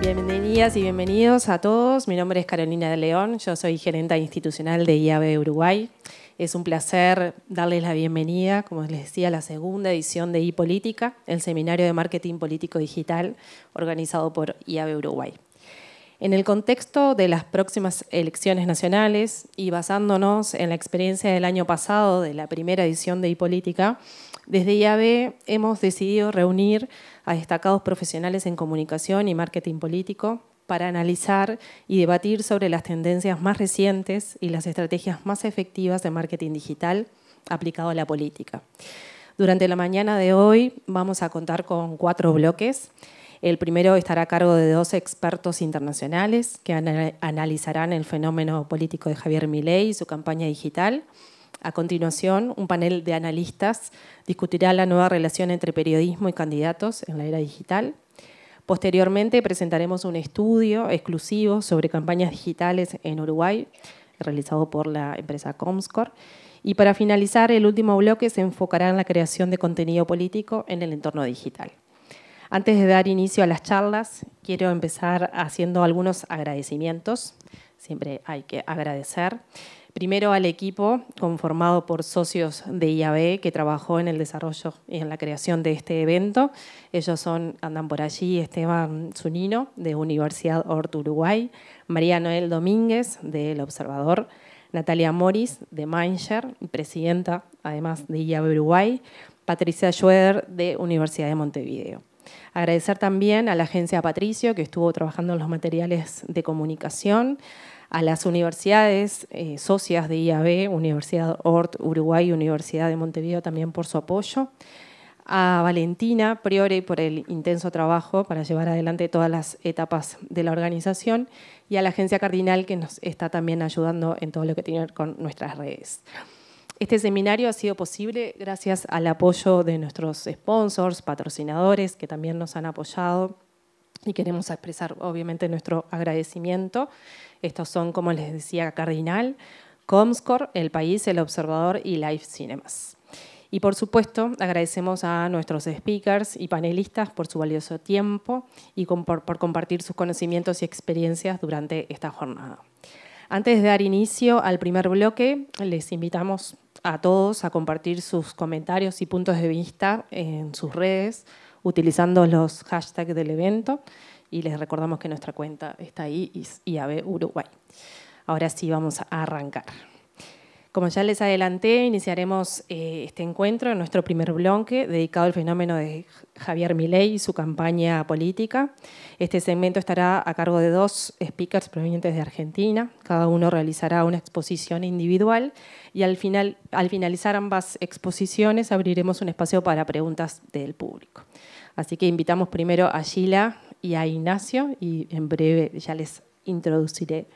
Bienvenidas y bienvenidos a todos. Mi nombre es Carolina de León, yo soy gerenta institucional de IAB Uruguay. Es un placer darles la bienvenida, como les decía, a la segunda edición de iPolítica, el seminario de marketing político digital organizado por IAB Uruguay. En el contexto de las próximas elecciones nacionales y basándonos en la experiencia del año pasado de la primera edición de iPolítica, desde IAB hemos decidido reunir a destacados profesionales en comunicación y marketing político para analizar y debatir sobre las tendencias más recientes y las estrategias más efectivas de marketing digital aplicado a la política. Durante la mañana de hoy vamos a contar con 4 bloques. El primero estará a cargo de 2 expertos internacionales que analizarán el fenómeno político de Javier Milei y su campaña digital. A continuación, un panel de analistas discutirá la nueva relación entre periodismo y candidatos en la era digital. Posteriormente, presentaremos un estudio exclusivo sobre campañas digitales en Uruguay, realizado por la empresa Comscore. Y para finalizar, el último bloque se enfocará en la creación de contenido político en el entorno digital. Antes de dar inicio a las charlas, quiero empezar haciendo algunos agradecimientos. Siempre hay que agradecer. Primero al equipo conformado por socios de IAB que trabajó en el desarrollo y en la creación de este evento. Ellos andan por allí, Esteban Zunino, de Universidad Hort Uruguay, María Noel Domínguez, de El Observador, Natalia Moris, de Mindshare, presidenta además de IAB Uruguay, Patricia Schroeder, de Universidad de Montevideo. Agradecer también a la agencia Patricio, que estuvo trabajando en los materiales de comunicación, a las universidades socias de IAB, Universidad Hort Uruguay y Universidad de Montevideo también por su apoyo, a Valentina Priore por el intenso trabajo para llevar adelante todas las etapas de la organización y a la agencia Cardinal que nos está también ayudando en todo lo que tiene que ver con nuestras redes. Este seminario ha sido posible gracias al apoyo de nuestros sponsors, patrocinadores que también nos han apoyado y queremos expresar obviamente nuestro agradecimiento. Estos son, como les decía, Cardinal, Comscore, El País, El Observador y Live Cinemas. Y por supuesto, agradecemos a nuestros speakers y panelistas por su valioso tiempo y por compartir sus conocimientos y experiencias durante esta jornada. Antes de dar inicio al primer bloque, les invitamos a todos a compartir sus comentarios y puntos de vista en sus redes, utilizando los hashtags del evento. Y les recordamos que nuestra cuenta está ahí, IAB Uruguay. Ahora sí vamos a arrancar. Como ya les adelanté, iniciaremos este encuentro en nuestro primer bloque dedicado al fenómeno de Javier Milei y su campaña política. Este segmento estará a cargo de 2 speakers provenientes de Argentina. Cada uno realizará una exposición individual y al finalizar ambas exposiciones abriremos un espacio para preguntas del público. Así que invitamos primero a Sheila y a Ignacio y en breve ya les introduciré.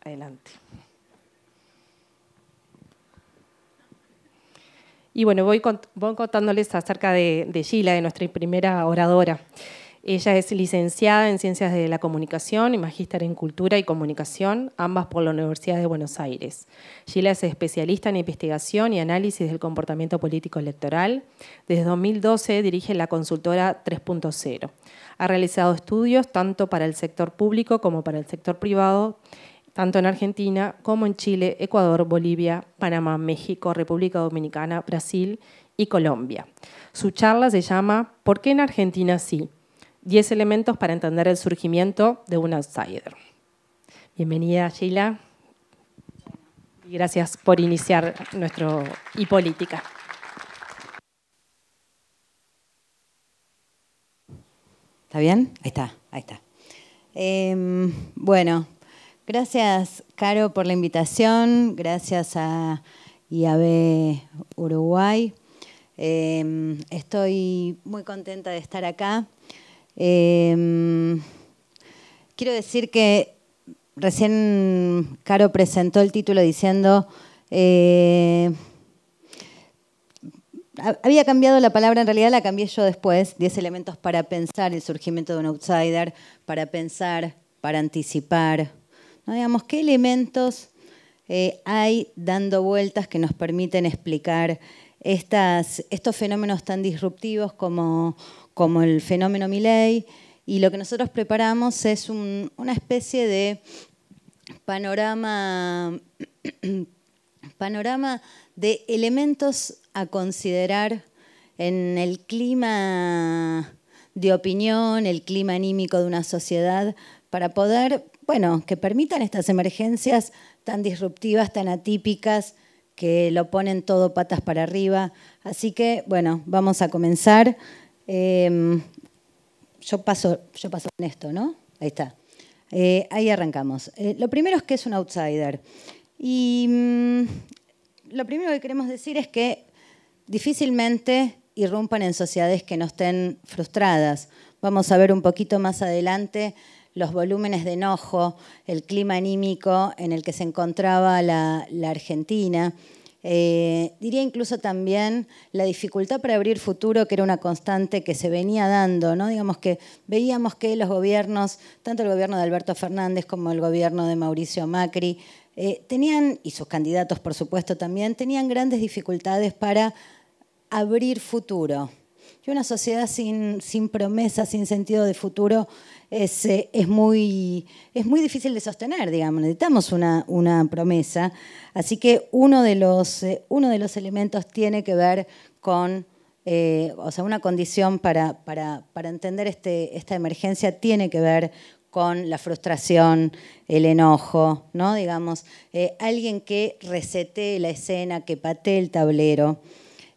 Adelante. Y bueno, voy contándoles acerca de Sheila, de nuestra primera oradora. Ella es licenciada en Ciencias de la Comunicación y magíster en Cultura y Comunicación, ambas por la Universidad de Buenos Aires. Sheila es especialista en investigación y análisis del comportamiento político electoral. Desde 2012 dirige la consultora 3.0. Ha realizado estudios tanto para el sector público como para el sector privado, tanto en Argentina como en Chile, Ecuador, Bolivia, Panamá, México, República Dominicana, Brasil y Colombia. Su charla se llama ¿Por qué en Argentina sí? 10 elementos para entender el surgimiento de un outsider. Bienvenida, Sheila. Y gracias por iniciar nuestro iPolítica. ¿Está bien? Ahí está. Bueno, gracias, Caro, por la invitación. Gracias a IAB Uruguay. Estoy muy contenta de estar acá. Quiero decir que recién Caro presentó el título diciendo había cambiado la palabra, en realidad la cambié yo después, 10 elementos para pensar el surgimiento de un outsider, para pensar, para anticipar, ¿no? Digamos, ¿qué elementos hay dando vueltas que nos permiten explicar estos fenómenos tan disruptivos como el fenómeno Milei y lo que nosotros preparamos es una especie de panorama de elementos a considerar en el clima de opinión, el clima anímico de una sociedad, para poder, bueno, que permitan estas emergencias tan disruptivas, tan atípicas, que lo ponen todo patas para arriba. Así que, bueno, vamos a comenzar. Yo paso en esto, ¿no? Ahí está. Ahí arrancamos. Lo primero es que es un outsider. Y lo primero que queremos decir es que difícilmente irrumpan en sociedades que no estén frustradas. Vamos a ver un poquito más adelante los volúmenes de enojo, el clima anímico en el que se encontraba la Argentina. Diría incluso también la dificultad para abrir futuro, que era una constante que se venía dando, ¿no? Digamos que veíamos que los gobiernos, tanto el gobierno de Alberto Fernández como el gobierno de Mauricio Macri, tenían, y sus candidatos por supuesto también, tenían grandes dificultades para abrir futuro. Y una sociedad sin promesa, sin sentido de futuro, es muy difícil de sostener, digamos. Necesitamos una promesa. Así que uno de los elementos tiene que ver con, una condición para entender esta emergencia tiene que ver con la frustración, el enojo, ¿no? Digamos, alguien que resetee la escena, que patee el tablero.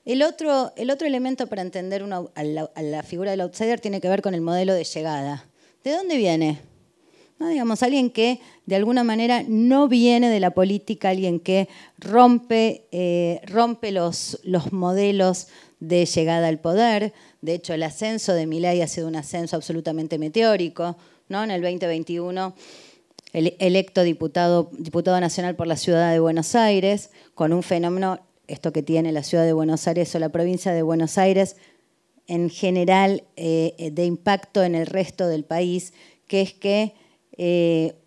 El otro elemento para entender a la figura del outsider tiene que ver con el modelo de llegada. ¿De dónde viene? ¿No? Digamos, alguien que de alguna manera no viene de la política, alguien que rompe los modelos de llegada al poder. De hecho, el ascenso de Milei ha sido un ascenso absolutamente meteórico, ¿no? En el 2021, electo diputado nacional por la ciudad de Buenos Aires, con un fenómeno, esto que tiene la ciudad de Buenos Aires o la provincia de Buenos Aires, en general de impacto en el resto del país, que es que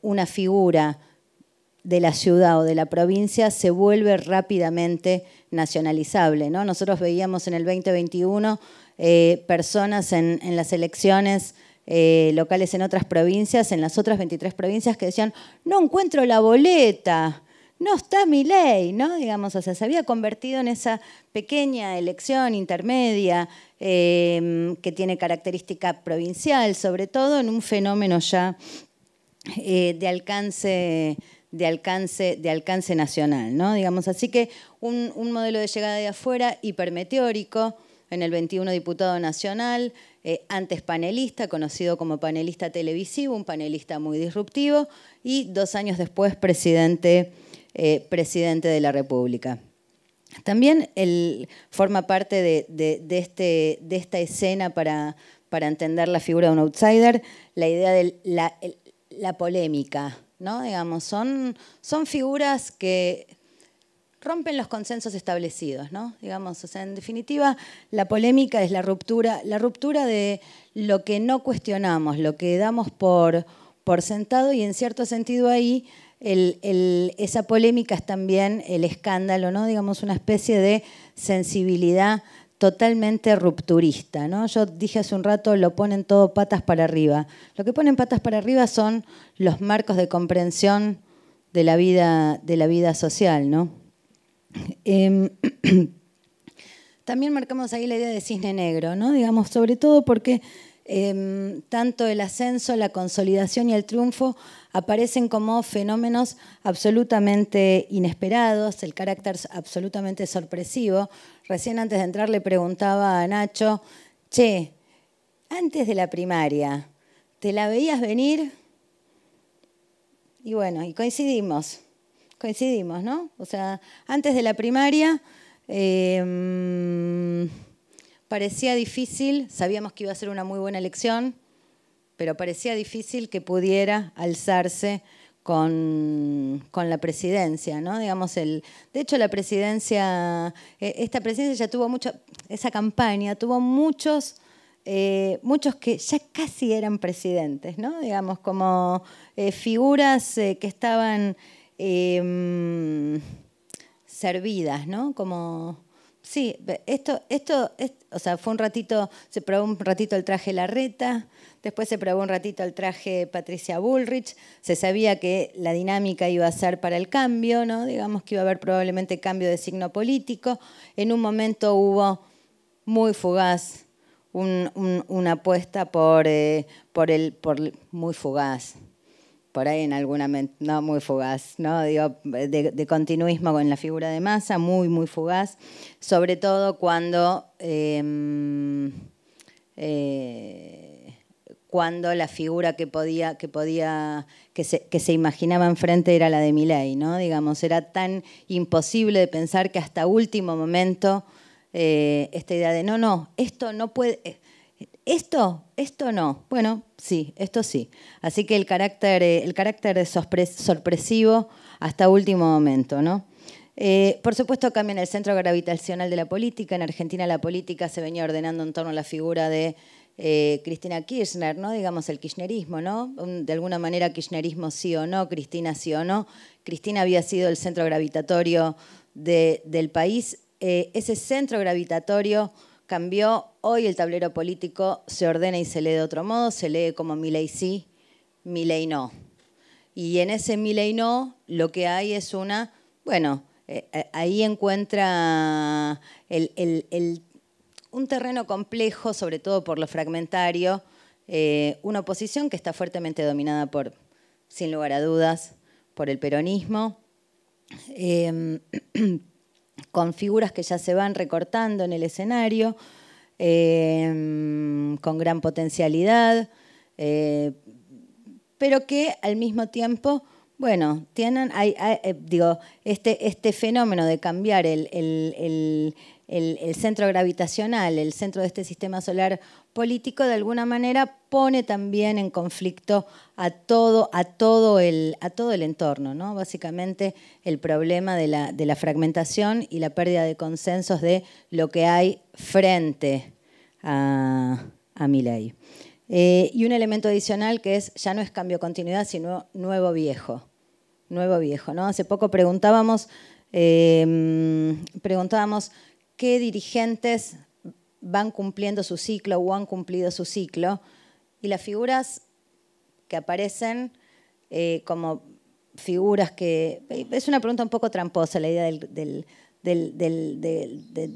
una figura de la ciudad o de la provincia se vuelve rápidamente nacionalizable, ¿no? Nosotros veíamos en el 2021 personas en las elecciones locales en otras provincias, en las otras 23 provincias, que decían, no encuentro la boleta, no está Milei, ¿no? Digamos, o sea, se había convertido en esa pequeña elección intermedia que tiene característica provincial, sobre todo en un fenómeno ya de alcance nacional, ¿no? Digamos, así que un modelo de llegada de afuera hipermeteórico, en el 21 diputado nacional, antes panelista, conocido como panelista televisivo, un panelista muy disruptivo, y 2 años después presidente de la República. También forma parte de esta escena para entender la figura de un outsider, la idea de la polémica, ¿no? Digamos, son figuras que rompen los consensos establecidos, ¿no? Digamos, o sea, en definitiva, la polémica es la ruptura de lo que no cuestionamos, lo que damos por sentado, y en cierto sentido ahí esa polémica es también el escándalo, ¿no? Digamos, una especie de sensibilidad totalmente rupturista, ¿no? Yo dije hace un rato, lo ponen todo patas para arriba. Lo que ponen patas para arriba son los marcos de comprensión de la vida social, ¿no? También marcamos ahí la idea de cisne negro, ¿no? Digamos, sobre todo porque tanto el ascenso, la consolidación y el triunfo aparecen como fenómenos absolutamente inesperados, el carácter absolutamente sorpresivo. Recién antes de entrar le preguntaba a Nacho, che, antes de la primaria, ¿te la veías venir? Y bueno, y coincidimos, ¿no? O sea, antes de la primaria parecía difícil, sabíamos que iba a ser una muy buena elección, pero parecía difícil que pudiera alzarse con la presidencia, ¿no? Digamos, de hecho, esta presidencia ya tuvo esa campaña tuvo muchos que ya casi eran presidentes, ¿no? Digamos, como figuras que estaban servidas, ¿no? Como Sí, o sea, fue un ratito, se probó un ratito el traje Larreta, después se probó un ratito el traje Patricia Bullrich, se sabía que la dinámica iba a ser para el cambio, ¿no? Digamos que iba a haber probablemente cambio de signo político. En un momento hubo muy fugaz una apuesta por muy fugaz. Por ahí en alguna, no muy fugaz, ¿no? Digo, de continuismo con la figura de Massa, muy, muy fugaz, sobre todo cuando la figura que se imaginaba enfrente era la de Milei, ¿no? Digamos, era tan imposible de pensar que hasta último momento esta idea de no, esto no puede... Esto no. Bueno, sí, esto sí. Así que el carácter es sorpresivo hasta último momento, ¿no? Por supuesto, cambian el centro gravitacional de la política. En Argentina la política se venía ordenando en torno a la figura de Cristina Kirchner, ¿no? Digamos, el kirchnerismo, ¿no? De alguna manera, kirchnerismo sí o no, Cristina sí o no. Cristina había sido el centro gravitatorio del país. Ese centro gravitatorio cambió. Hoy el tablero político se ordena y se lee de otro modo, se lee como Milei sí, Milei no. Y en ese Milei no lo que hay es ahí encuentra un terreno complejo, sobre todo por lo fragmentario, una oposición que está fuertemente dominada por, sin lugar a dudas, por el peronismo, con figuras que ya se van recortando en el escenario, con gran potencialidad, pero que al mismo tiempo, bueno, tienen, este fenómeno de cambiar el centro gravitacional, el centro de este sistema solar político, de alguna manera pone también en conflicto a todo el entorno, ¿no? Básicamente el problema de la fragmentación y la pérdida de consensos de lo que hay frente a Milei. Y un elemento adicional que ya no es cambio continuidad, sino nuevo viejo. Nuevo viejo, ¿no? Hace poco preguntábamos qué dirigentes van cumpliendo su ciclo o han cumplido su ciclo, y las figuras que aparecen como figuras que... Es una pregunta un poco tramposa, la idea de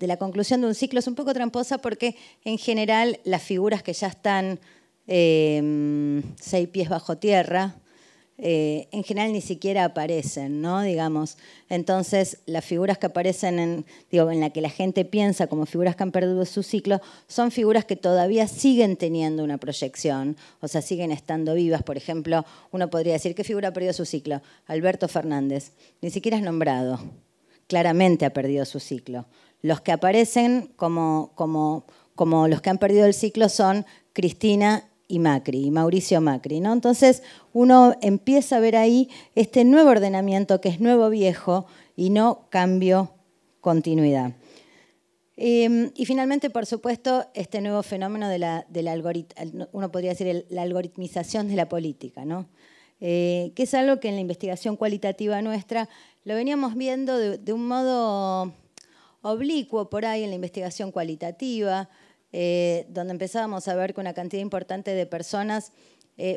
la conclusión de un ciclo es un poco tramposa porque en general las figuras que ya están 6 pies bajo tierra, en general ni siquiera aparecen, ¿no? Digamos. Entonces, las figuras que aparecen en la que la gente piensa como figuras que han perdido su ciclo, son figuras que todavía siguen teniendo una proyección, o sea, siguen estando vivas. Por ejemplo, uno podría decir, ¿qué figura ha perdido su ciclo? Alberto Fernández. Ni siquiera es nombrado. Claramente ha perdido su ciclo. Los que aparecen como los que han perdido el ciclo son Cristina y Macri, y Mauricio Macri, ¿no? Entonces uno empieza a ver ahí este nuevo ordenamiento que es nuevo viejo y no cambio continuidad. Y finalmente, por supuesto, este nuevo fenómeno uno podría decir la algoritmización de la política, ¿no? Que es algo que en la investigación cualitativa nuestra lo veníamos viendo de un modo oblicuo por ahí en la investigación cualitativa, donde empezábamos a ver que una cantidad importante de personas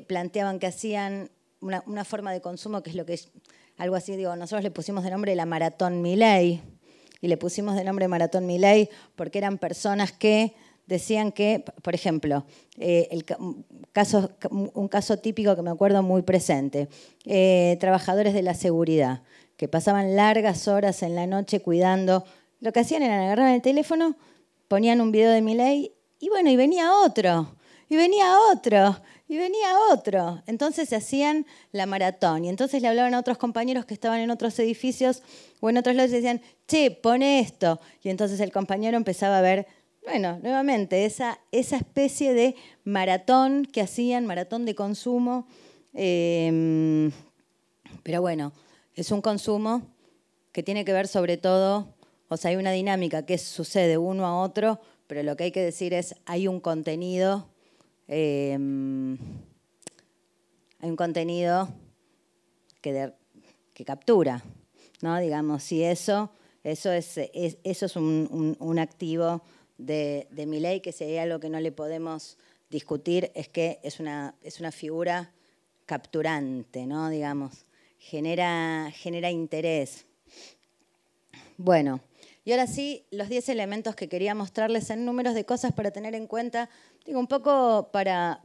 planteaban que hacían una forma de consumo que es lo que es algo así, nosotros le pusimos de nombre la Maratón Milei, y le pusimos de nombre Maratón Milei porque eran personas que decían que, por ejemplo, un caso típico que me acuerdo muy presente, trabajadores de la seguridad que pasaban largas horas en la noche cuidando, lo que hacían era agarrar el teléfono, ponían un video de Milei y venía otro, y venía otro, y venía otro. Entonces se hacían la maratón y entonces le hablaban a otros compañeros que estaban en otros edificios o en otros lados y decían, che, pone esto. Y entonces el compañero empezaba a ver, nuevamente, esa especie de maratón que hacían, maratón de consumo. Pero bueno, es un consumo que tiene que ver sobre todo, o sea, hay una dinámica que sucede uno a otro, pero lo que hay que decir es, hay un contenido que captura, ¿no? Digamos, si eso Eso es un activo de Milei, que si hay algo que no le podemos discutir es que es una figura capturante, ¿no? Digamos, genera interés. Bueno, y ahora sí, los 10 elementos que quería mostrarles en números de cosas para tener en cuenta, digo, un poco para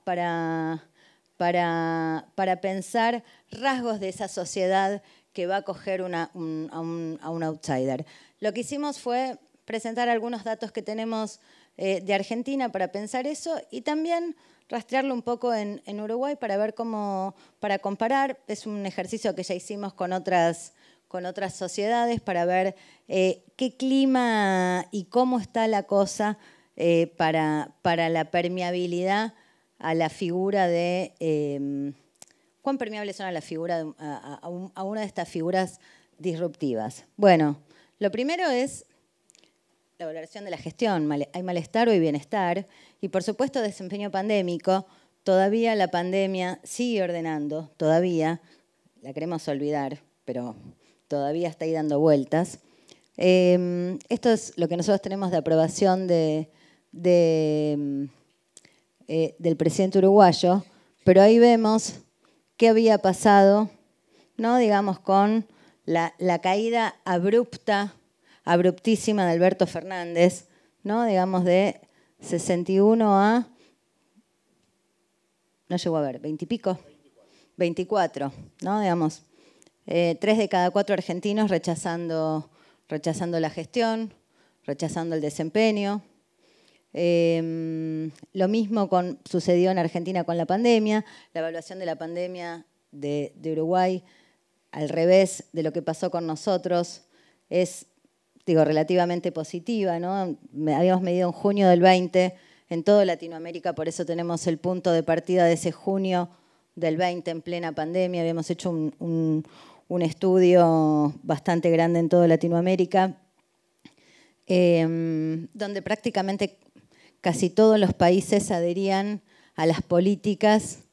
pensar rasgos de esa sociedad que va a acoger a un outsider. Lo que hicimos fue presentar algunos datos que tenemos de Argentina para pensar eso y también rastrearlo un poco en Uruguay para ver para comparar. Es un ejercicio que ya hicimos con otras sociedades para ver qué clima y cómo está la cosa para la permeabilidad a la figura de... ¿Cuán permeables son a la figura a una de estas figuras disruptivas? Bueno, lo primero es la valoración de la gestión. Hay malestar o hay bienestar. Y por supuesto, desempeño pandémico. Todavía la pandemia sigue ordenando, todavía, la queremos olvidar, pero todavía está ahí dando vueltas. Esto es lo que nosotros tenemos de aprobación del presidente uruguayo, pero ahí vemos qué había pasado, ¿no? Digamos, con la caída abruptísima de Alberto Fernández, ¿no? Digamos, de 61 a, no llegó a ver, 20 y pico, 24, ¿no? Digamos, 3 de cada 4 argentinos rechazando la gestión, rechazando el desempeño. Lo mismo sucedió en Argentina con la pandemia. La evaluación de la pandemia de Uruguay, al revés de lo que pasó con nosotros, es, digo, relativamente positiva, ¿no? Habíamos medido en junio del 20 en toda Latinoamérica, por eso tenemos el punto de partida de ese junio del 20 en plena pandemia. Habíamos hecho un estudio bastante grande en toda Latinoamérica, donde prácticamente casi todos los países adherían a las políticas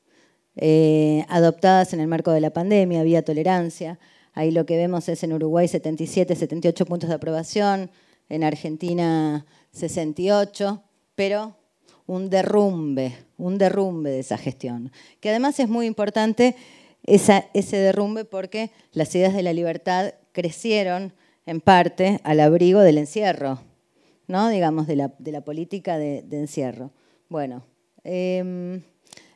adoptadas en el marco de la pandemia, había tolerancia. Ahí lo que vemos es en Uruguay 77, 78 puntos de aprobación, en Argentina 68, pero un derrumbe de esa gestión. Que además es muy importante ese derrumbe porque las ideas de la libertad crecieron en parte al abrigo del encierro, ¿no? Digamos, de la política de encierro. Bueno, el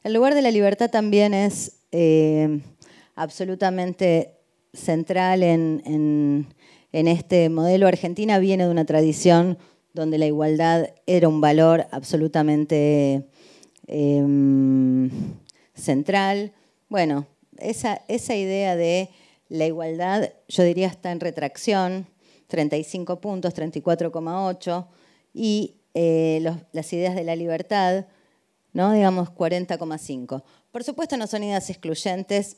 lugar de la libertad también es absolutamente central en este modelo. Argentina viene de una tradición donde la igualdad era un valor absolutamente central. Bueno, esa idea de la igualdad, yo diría, está en retracción, 35 puntos, 34,8, y las ideas de la libertad, ¿no? Digamos 40,5. Por supuesto no son ideas excluyentes,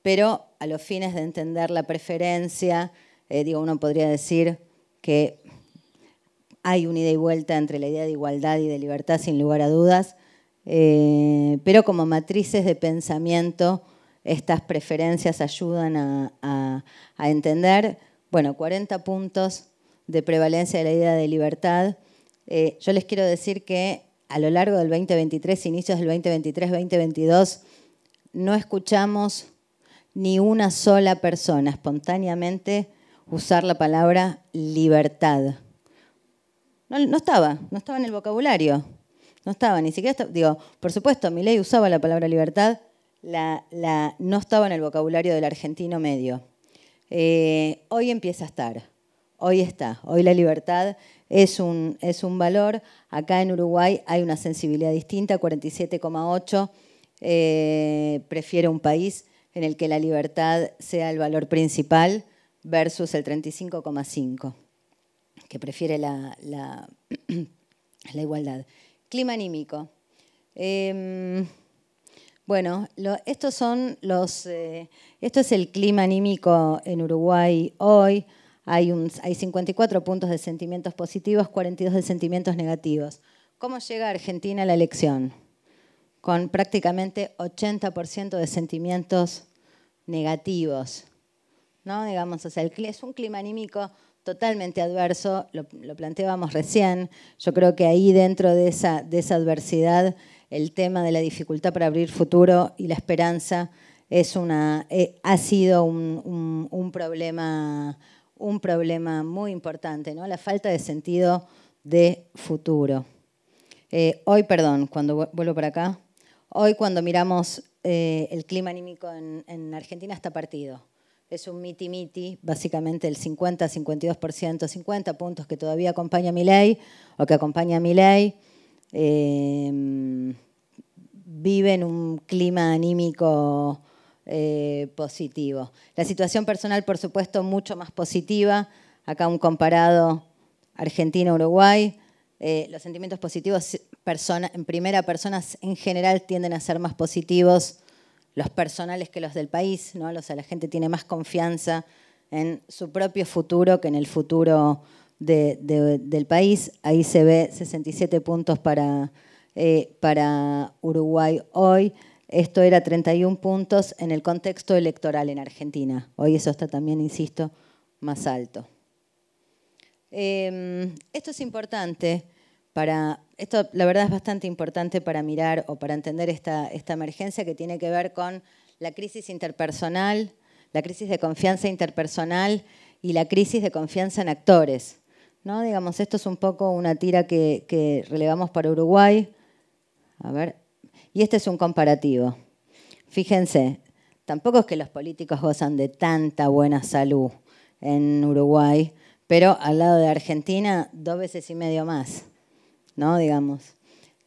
pero a los fines de entender la preferencia, uno podría decir que hay un ida y vuelta entre la idea de igualdad y de libertad, sin lugar a dudas, pero como matrices de pensamiento, estas preferencias ayudan a entender, bueno, 40 puntos de prevalencia de la idea de libertad. Yo les quiero decir que a lo largo del 2023, inicios del 2023, 2022, no escuchamos ni una sola persona espontáneamente usar la palabra libertad. No estaba en el vocabulario. No estaba, ni siquiera digo, por supuesto, Milei usaba la palabra libertad, no estaba en el vocabulario del argentino medio. Hoy empieza a estar, hoy está. Hoy la libertad es un valor. Acá en Uruguay hay una sensibilidad distinta, 47,8. Prefiere un país en el que la libertad sea el valor principal versus el 35,5, que prefiere la igualdad. Clima anímico. Bueno, esto es el clima anímico en Uruguay hoy. Hay 54 puntos de sentimientos positivos, 42 de sentimientos negativos. ¿Cómo llega Argentina a la elección? Con prácticamente 80% de sentimientos negativos, ¿no? Digamos, o sea, es un clima anímico totalmente adverso, lo planteábamos recién. Yo creo que ahí dentro de esa adversidad, el tema de la dificultad para abrir futuro y la esperanza ha sido un problema muy importante, ¿no? La falta de sentido de futuro. Hoy, cuando vuelvo para acá, hoy cuando miramos el clima anímico en Argentina está partido. Es un miti-miti, básicamente el 50-52%, 50 puntos que todavía acompaña a Milei o que acompaña a Milei. Vive en un clima anímico positivo. La situación personal, por supuesto, mucho más positiva. Acá un comparado Argentina-Uruguay. Los sentimientos positivos en primera persona en general tienden a ser más positivos los personales que los del país, ¿no? O sea, la gente tiene más confianza en su propio futuro que en el futuro del país. Ahí se ve 67 puntos para Uruguay hoy. Esto era 31 puntos en el contexto electoral en Argentina. Hoy eso está también, insisto, más alto. Esto es importante esto la verdad es bastante importante para mirar o para entender esta emergencia que tiene que ver con la crisis interpersonal, la crisis de confianza interpersonal y la crisis de confianza en actores, ¿no? Digamos, esto es un poco una tira que relevamos para Uruguay. A ver, y este es un comparativo. Fíjense, tampoco es que los políticos gozan de tanta buena salud en Uruguay, pero al lado de Argentina 2,5 veces más, ¿no? Digamos.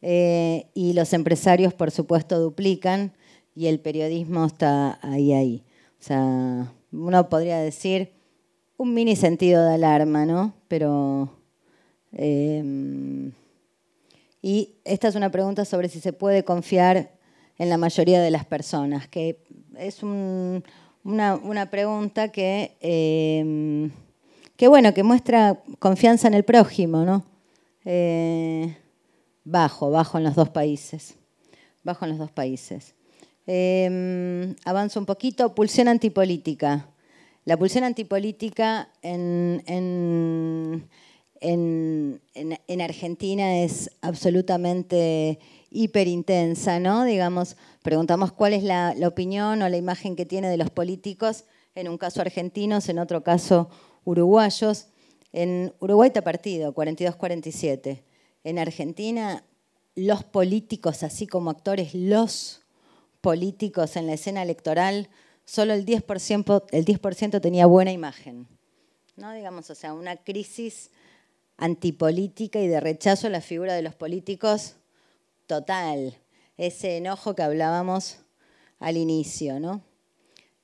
Y los empresarios, por supuesto, duplican y el periodismo está ahí. O sea, uno podría decir un mini sentido de alarma, ¿no? Pero... y esta es una pregunta sobre si se puede confiar en la mayoría de las personas, que es una pregunta que muestra confianza en el prójimo, ¿no? Bajo en los dos países. Bajo en los dos países. Avanzo un poquito. Pulsión antipolítica. La pulsión antipolítica en Argentina es absolutamente hiperintensa, ¿no? Digamos, preguntamos cuál es la opinión o la imagen que tiene de los políticos, en un caso argentinos, en otro caso uruguayos. En Uruguay está partido, 42-47. En Argentina, los políticos, así como actores, los políticos en la escena electoral, solo el 10% tenía buena imagen, ¿no? Digamos, o sea, una crisis antipolítica y de rechazo a la figura de los políticos total. Ese enojo que hablábamos al inicio, ¿no?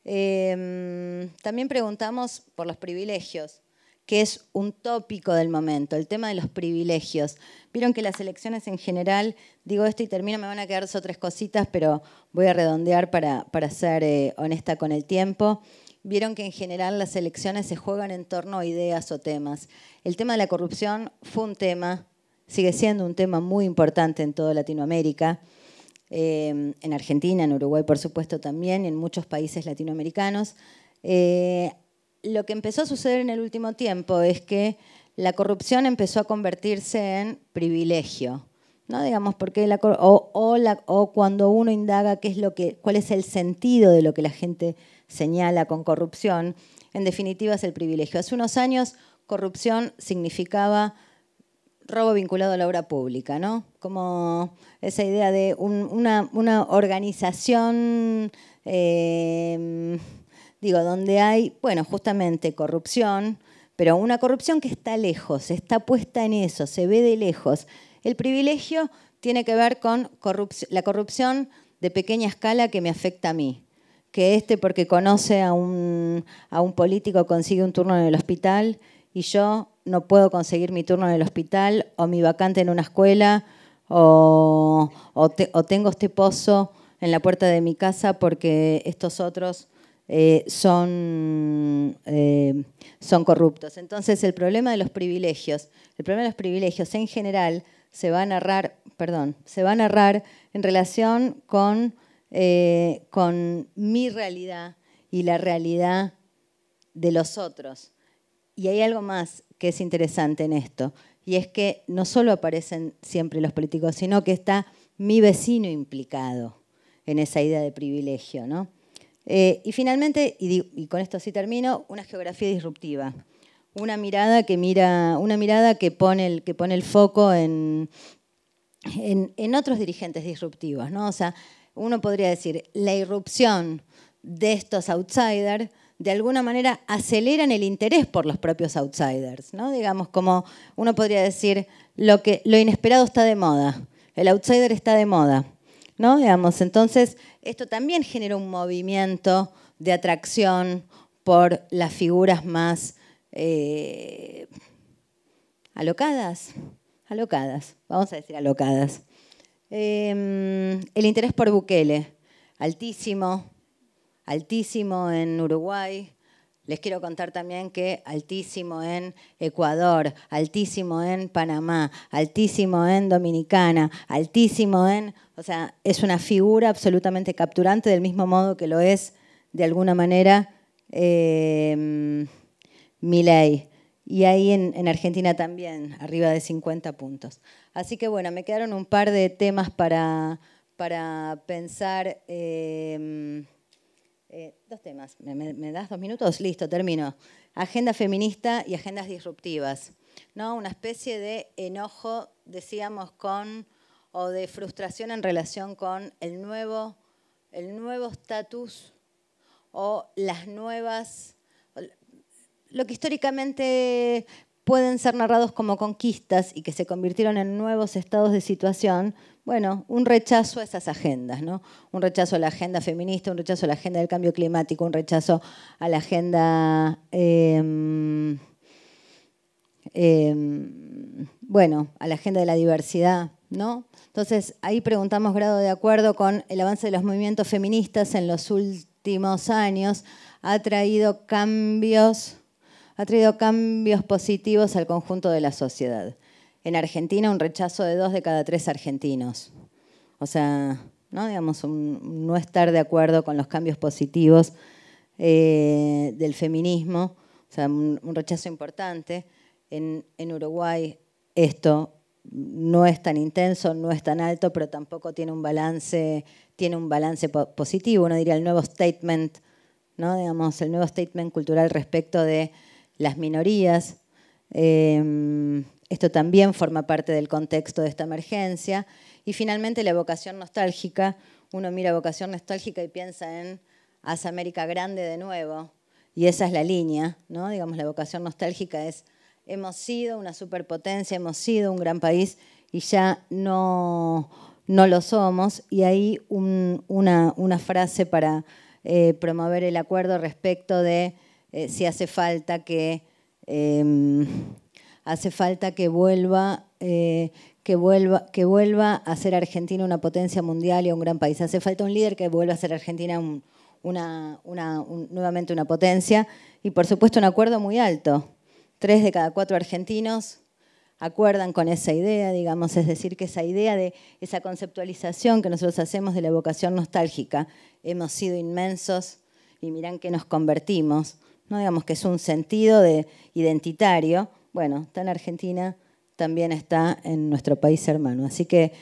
También preguntamos por los privilegios, que es un tópico del momento, el tema de los privilegios. Vieron que las elecciones en general, digo esto y termino, me van a quedar 2 o 3 cositas, pero voy a redondear para ser honesta con el tiempo. Vieron que en general las elecciones se juegan en torno a ideas o temas. El tema de la corrupción fue un tema, sigue siendo un tema muy importante en toda Latinoamérica, en Argentina, en Uruguay por supuesto también, y en muchos países latinoamericanos. Lo que empezó a suceder en el último tiempo es que la corrupción empezó a convertirse en privilegio, ¿no? Digamos, porque o cuando uno indaga cuál es el sentido de lo que la gente señala con corrupción, en definitiva es el privilegio. Hace unos años corrupción significaba robo vinculado a la obra pública, ¿no? Como esa idea de una organización, donde hay, bueno, justamente corrupción, pero una corrupción que está lejos, está puesta en eso, se ve de lejos. El privilegio tiene que ver con la corrupción de pequeña escala que me afecta a mí. Que porque conoce a un político consigue un turno en el hospital y yo no puedo conseguir mi turno en el hospital o mi vacante en una escuela o tengo este pozo en la puerta de mi casa porque estos otros son corruptos. Entonces el problema de los privilegios en general se va a narrar en relación con mi realidad y la realidad de los otros. Y hay algo más que es interesante en esto, y es que no solo aparecen siempre los políticos, sino que está mi vecino implicado en esa idea de privilegio, ¿no? Y finalmente, y con esto sí termino, una geografía disruptiva. Una mirada que pone el foco en otros dirigentes disruptivos, ¿no? O sea, uno podría decir, la irrupción de estos outsiders de alguna manera aceleran el interés por los propios outsiders, ¿no? Digamos, como uno podría decir, lo inesperado está de moda, el outsider está de moda, ¿no? Digamos, entonces, esto también genera un movimiento de atracción por las figuras más alocadas, vamos a decir alocadas. El interés por Bukele, altísimo en Uruguay. Les quiero contar también que altísimo en Ecuador, altísimo en Panamá, altísimo en Dominicana, altísimo en... O sea, es una figura absolutamente capturante del mismo modo que lo es, de alguna manera, Milei. Y ahí en Argentina también, arriba de 50 puntos. Así que bueno, me quedaron un par de temas para pensar. Dos temas. ¿Me das 2 minutos? Listo, termino. Agenda feminista y agendas disruptivas, ¿no? Una especie de enojo, decíamos, o de frustración en relación con el nuevo estatus o las nuevas... Lo que históricamente pueden ser narrados como conquistas y que se convirtieron en nuevos estados de situación, bueno, un rechazo a esas agendas, ¿no? Un rechazo a la agenda feminista, un rechazo a la agenda del cambio climático, un rechazo a la agenda, bueno, a la agenda de la diversidad, ¿no? Entonces, ahí preguntamos grado de acuerdo con el avance de los movimientos feministas en los últimos años, ha traído cambios positivos al conjunto de la sociedad. En Argentina, un rechazo de 2 de cada 3 argentinos. O sea, ¿no? Digamos, no estar de acuerdo con los cambios positivos del feminismo. O sea, un rechazo importante. En Uruguay esto no es tan intenso, no es tan alto, pero tampoco tiene un balance positivo. Uno diría el nuevo statement, ¿no? Digamos, el nuevo statement cultural respecto de las minorías. Esto también forma parte del contexto de esta emergencia. Y finalmente la evocación nostálgica. Uno mira evocación nostálgica y piensa en Haz América Grande de nuevo. Y esa es la línea, ¿no? Digamos, la evocación nostálgica es hemos sido una superpotencia, hemos sido un gran país y ya no lo somos. Y ahí una frase para promover el acuerdo respecto de si hace falta que vuelva a ser Argentina una potencia mundial y un gran país. Hace falta un líder que vuelva a ser Argentina nuevamente una potencia. Y por supuesto un acuerdo muy alto. 3 de cada 4 argentinos acuerdan con esa idea, digamos, es decir, que esa idea de esa conceptualización que nosotros hacemos de la evocación nostálgica, hemos sido inmensos y mirá que nos convertimos, ¿no? Digamos que es un sentido identitario. Bueno, está en Argentina, también está en nuestro país hermano. Así que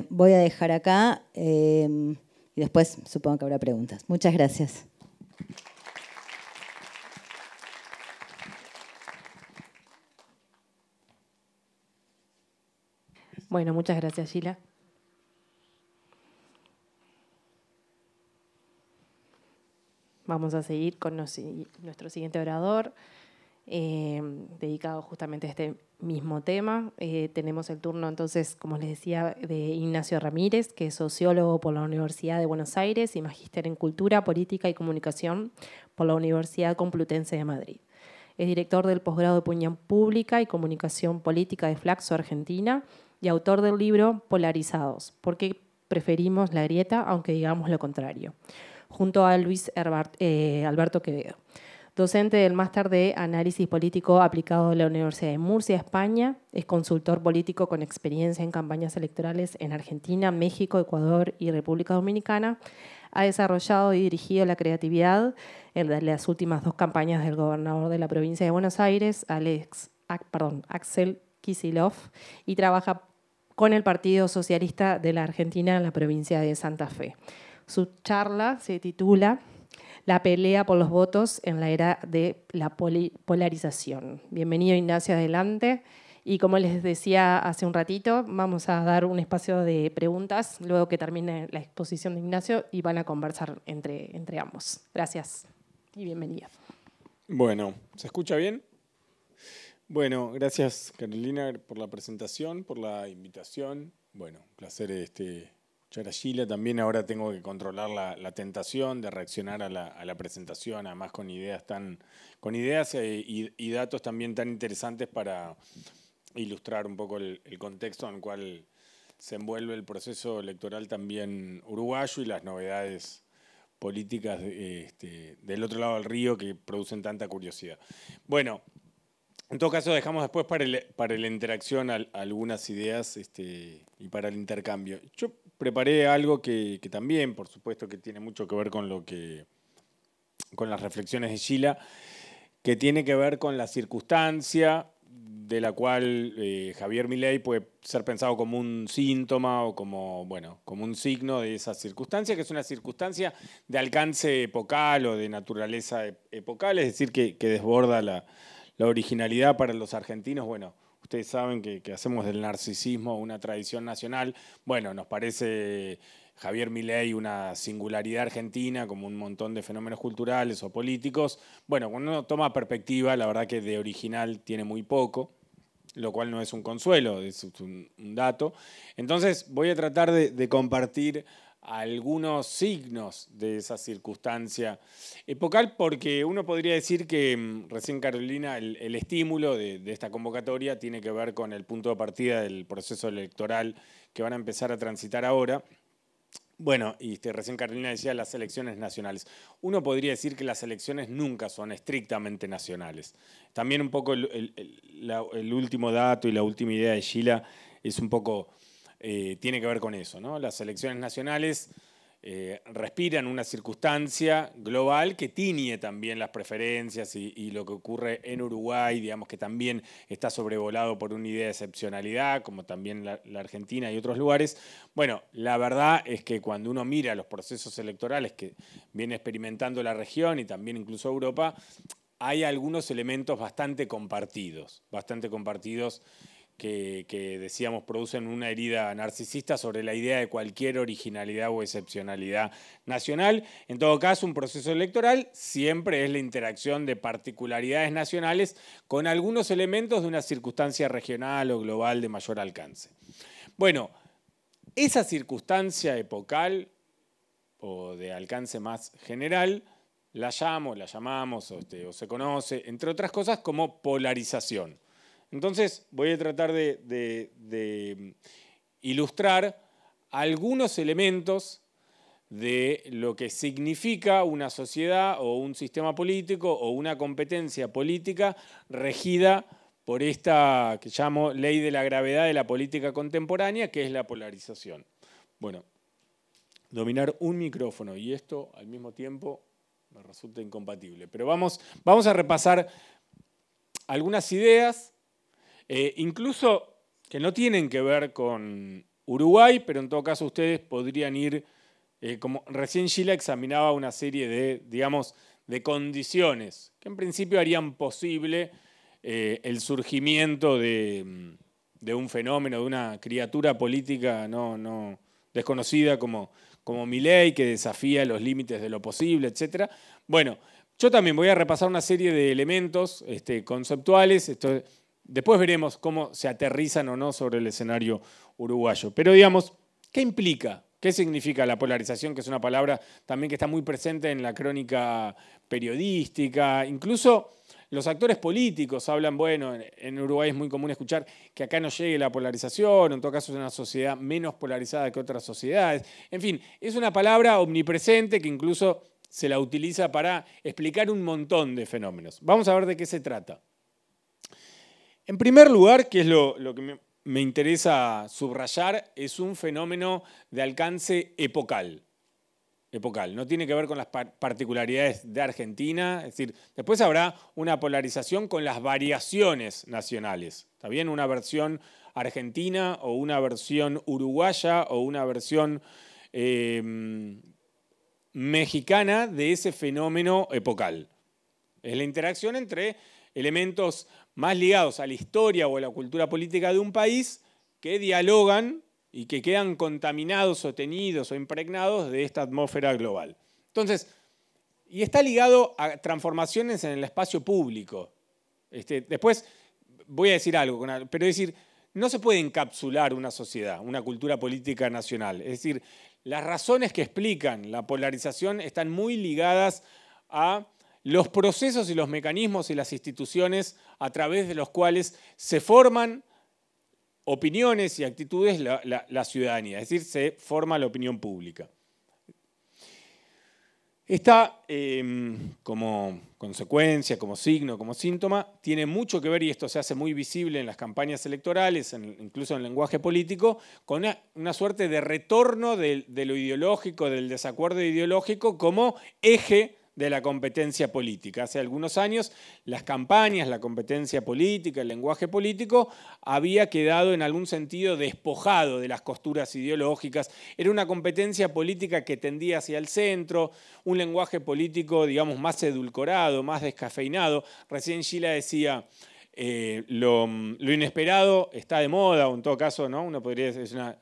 voy a dejar acá y después supongo que habrá preguntas. Muchas gracias. Bueno, muchas gracias, Gila. Vamos a seguir con nuestro siguiente orador, dedicado justamente a este mismo tema. Tenemos el turno, entonces, como les decía, de Ignacio Ramírez, que es sociólogo por la Universidad de Buenos Aires y magíster en Cultura, Política y Comunicación por la Universidad Complutense de Madrid. Es director del posgrado de Opinión Pública y Comunicación Política de Flaxo, Argentina, y autor del libro Polarizados, ¿por qué preferimos la grieta aunque digamos lo contrario?, junto a Luis Alberto Quevedo, docente del Máster de Análisis Político Aplicado de la Universidad de Murcia, España. Es consultor político con experiencia en campañas electorales en Argentina, México, Ecuador y República Dominicana. Ha desarrollado y dirigido la creatividad en las últimas 2 campañas del gobernador de la provincia de Buenos Aires, Axel Kicillof, y trabaja con el Partido Socialista de la Argentina en la provincia de Santa Fe. Su charla se titula La pelea por los votos en la era de la polarización. Bienvenido, Ignacio, adelante. Y como les decía hace un ratito, vamos a dar un espacio de preguntas luego que termine la exposición de Ignacio y van a conversar entre ambos. Gracias y bienvenida. Bueno, ¿se escucha bien? Bueno, gracias Carolina por la presentación, por la invitación. Bueno, un placer escuchar a Gila. También ahora tengo que controlar la tentación de reaccionar a la presentación, además con ideas y datos también tan interesantes para ilustrar un poco el contexto en el cual se envuelve el proceso electoral también uruguayo y las novedades políticas del otro lado del río que producen tanta curiosidad. Bueno, en todo caso dejamos después para la interacción algunas ideas y para el intercambio. Yo preparé algo que también, por supuesto, que tiene mucho que ver con las reflexiones de Gila, que tiene que ver con la circunstancia de la cual Javier Milei puede ser pensado como un síntoma o como un signo de esa circunstancia, que es una circunstancia de alcance epocal o de naturaleza epocal, es decir, que desborda la originalidad para los argentinos. Bueno, ustedes saben que hacemos del narcisismo una tradición nacional. Bueno, nos parece Javier Milei una singularidad argentina, como un montón de fenómenos culturales o políticos. Bueno, cuando uno toma perspectiva, la verdad que de original tiene muy poco, lo cual no es un consuelo, es un dato. Entonces voy a tratar de compartir algunos signos de esa circunstancia epocal, porque uno podría decir que, recién Carolina, el estímulo de esta convocatoria tiene que ver con el punto de partida del proceso electoral que van a empezar a transitar ahora. Bueno, y recién Carolina decía las elecciones nacionales. Uno podría decir que las elecciones nunca son estrictamente nacionales. También un poco el último dato y la última idea de Gila es un poco, tiene que ver con eso, ¿no? Las elecciones nacionales respiran una circunstancia global que tiñe también las preferencias y lo que ocurre en Uruguay, digamos que también está sobrevolado por una idea de excepcionalidad, como también la Argentina y otros lugares. Bueno, la verdad es que cuando uno mira los procesos electorales que viene experimentando la región y también incluso Europa, hay algunos elementos bastante compartidos que decíamos producen una herida narcisista sobre la idea de cualquier originalidad o excepcionalidad nacional. En todo caso, un proceso electoral siempre es la interacción de particularidades nacionales con algunos elementos de una circunstancia regional o global de mayor alcance. Bueno, esa circunstancia epocal o de alcance más general la llamamos o se conoce, entre otras cosas, como polarización. Entonces voy a tratar de ilustrar algunos elementos de lo que significa una sociedad o un sistema político o una competencia política regida por esta que llamo ley de la gravedad de la política contemporánea, que es la polarización. Bueno, dominar un micrófono y esto al mismo tiempo me resulta incompatible. Pero vamos a repasar algunas ideas, incluso que no tienen que ver con Uruguay, pero en todo caso ustedes podrían ir, como recién Gila examinaba una serie de condiciones que en principio harían posible el surgimiento de un fenómeno, de una criatura política no desconocida como Milei, que desafía los límites de lo posible, etc. Bueno, yo también voy a repasar una serie de elementos conceptuales. Después veremos cómo se aterrizan o no sobre el escenario uruguayo. Pero digamos, ¿qué implica? ¿Qué significa la polarización? Que es una palabra también que está muy presente en la crónica periodística. Incluso los actores políticos hablan, bueno, en Uruguay es muy común escuchar que acá no llegue la polarización, en todo caso es una sociedad menos polarizada que otras sociedades. En fin, es una palabra omnipresente que incluso se la utiliza para explicar un montón de fenómenos. Vamos a ver de qué se trata. En primer lugar, que es lo que me interesa subrayar, es un fenómeno de alcance epocal. epocal, no tiene que ver con las particularidades de Argentina, es decir, después habrá una polarización con las variaciones nacionales, ¿está bien? Una versión argentina o una versión uruguaya o una versión mexicana de ese fenómeno epocal. Es la interacción entre elementos más ligados a la historia o a la cultura política de un país que dialogan y que quedan contaminados o teñidos o impregnados de esta atmósfera global. Entonces, y está ligado a transformaciones en el espacio público. Después voy a decir algo, pero es decir, no se puede encapsular una sociedad, una cultura política nacional. Es decir, las razones que explican la polarización están muy ligadas a los procesos y los mecanismos y las instituciones a través de los cuales se forman opiniones y actitudes la ciudadanía, es decir, se forma la opinión pública. Esta, como consecuencia, como signo, como síntoma, tiene mucho que ver, y esto se hace muy visible en las campañas electorales, incluso en el lenguaje político, con una suerte de retorno de lo ideológico, del desacuerdo ideológico como eje de la competencia política. Hace algunos años las campañas, la competencia política, el lenguaje político había quedado en algún sentido despojado de las costuras ideológicas. Era una competencia política que tendía hacia el centro, un lenguaje político, digamos, más edulcorado, más descafeinado. Recién Gila decía, lo inesperado está de moda, o en todo caso, ¿no? Uno podría decir, es una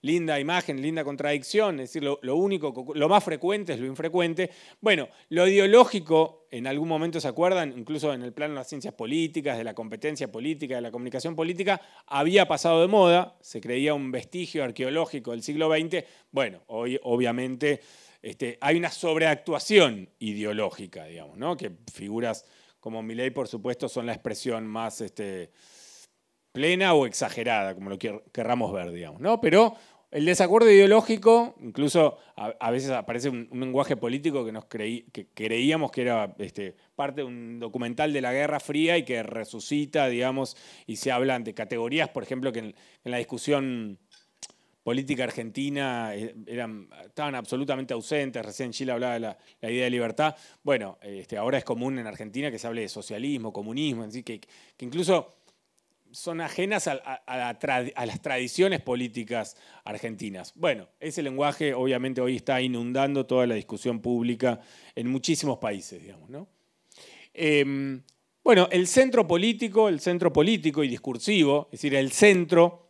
linda imagen, linda contradicción, es decir, lo más frecuente es lo infrecuente. Bueno, lo ideológico, en algún momento se acuerdan, incluso en el plano de las ciencias políticas, de la competencia política, de la comunicación política, había pasado de moda, se creía un vestigio arqueológico del siglo XX. Bueno, hoy obviamente hay una sobreactuación ideológica, digamos, ¿no? Que figuras como Milei, por supuesto, son la expresión más plena o exagerada, como lo querramos ver, digamos, ¿no? Pero el desacuerdo ideológico, incluso a veces aparece un lenguaje político que creíamos que era parte de un documental de la Guerra Fría y que resucita, digamos, y se hablan de categorías, por ejemplo, que en la discusión política argentina estaban absolutamente ausentes. Recién Gila hablaba de la idea de libertad. Bueno, ahora es común en Argentina que se hable de socialismo, comunismo, así que incluso son ajenas a las tradiciones políticas argentinas. Bueno, ese lenguaje obviamente hoy está inundando toda la discusión pública en muchísimos países, digamos, ¿no? Bueno, el centro político y discursivo, es decir, el centro,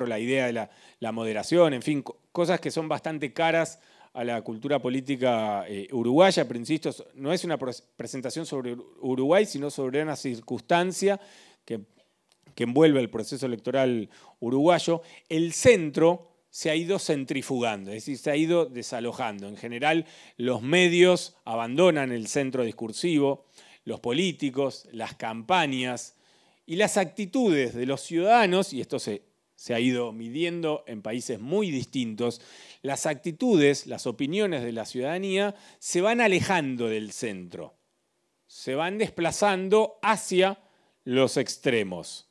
la idea de la moderación, en fin, cosas que son bastante caras a la cultura política uruguaya, pero insisto, no es una presentación sobre Uruguay, sino sobre una circunstancia que envuelve el proceso electoral uruguayo. El centro se ha ido centrifugando, es decir, se ha ido desalojando. En general, los medios abandonan el centro discursivo, los políticos, las campañas y las actitudes de los ciudadanos, y esto se ha ido midiendo en países muy distintos, las actitudes, las opiniones de la ciudadanía se van alejando del centro, se van desplazando hacia los extremos.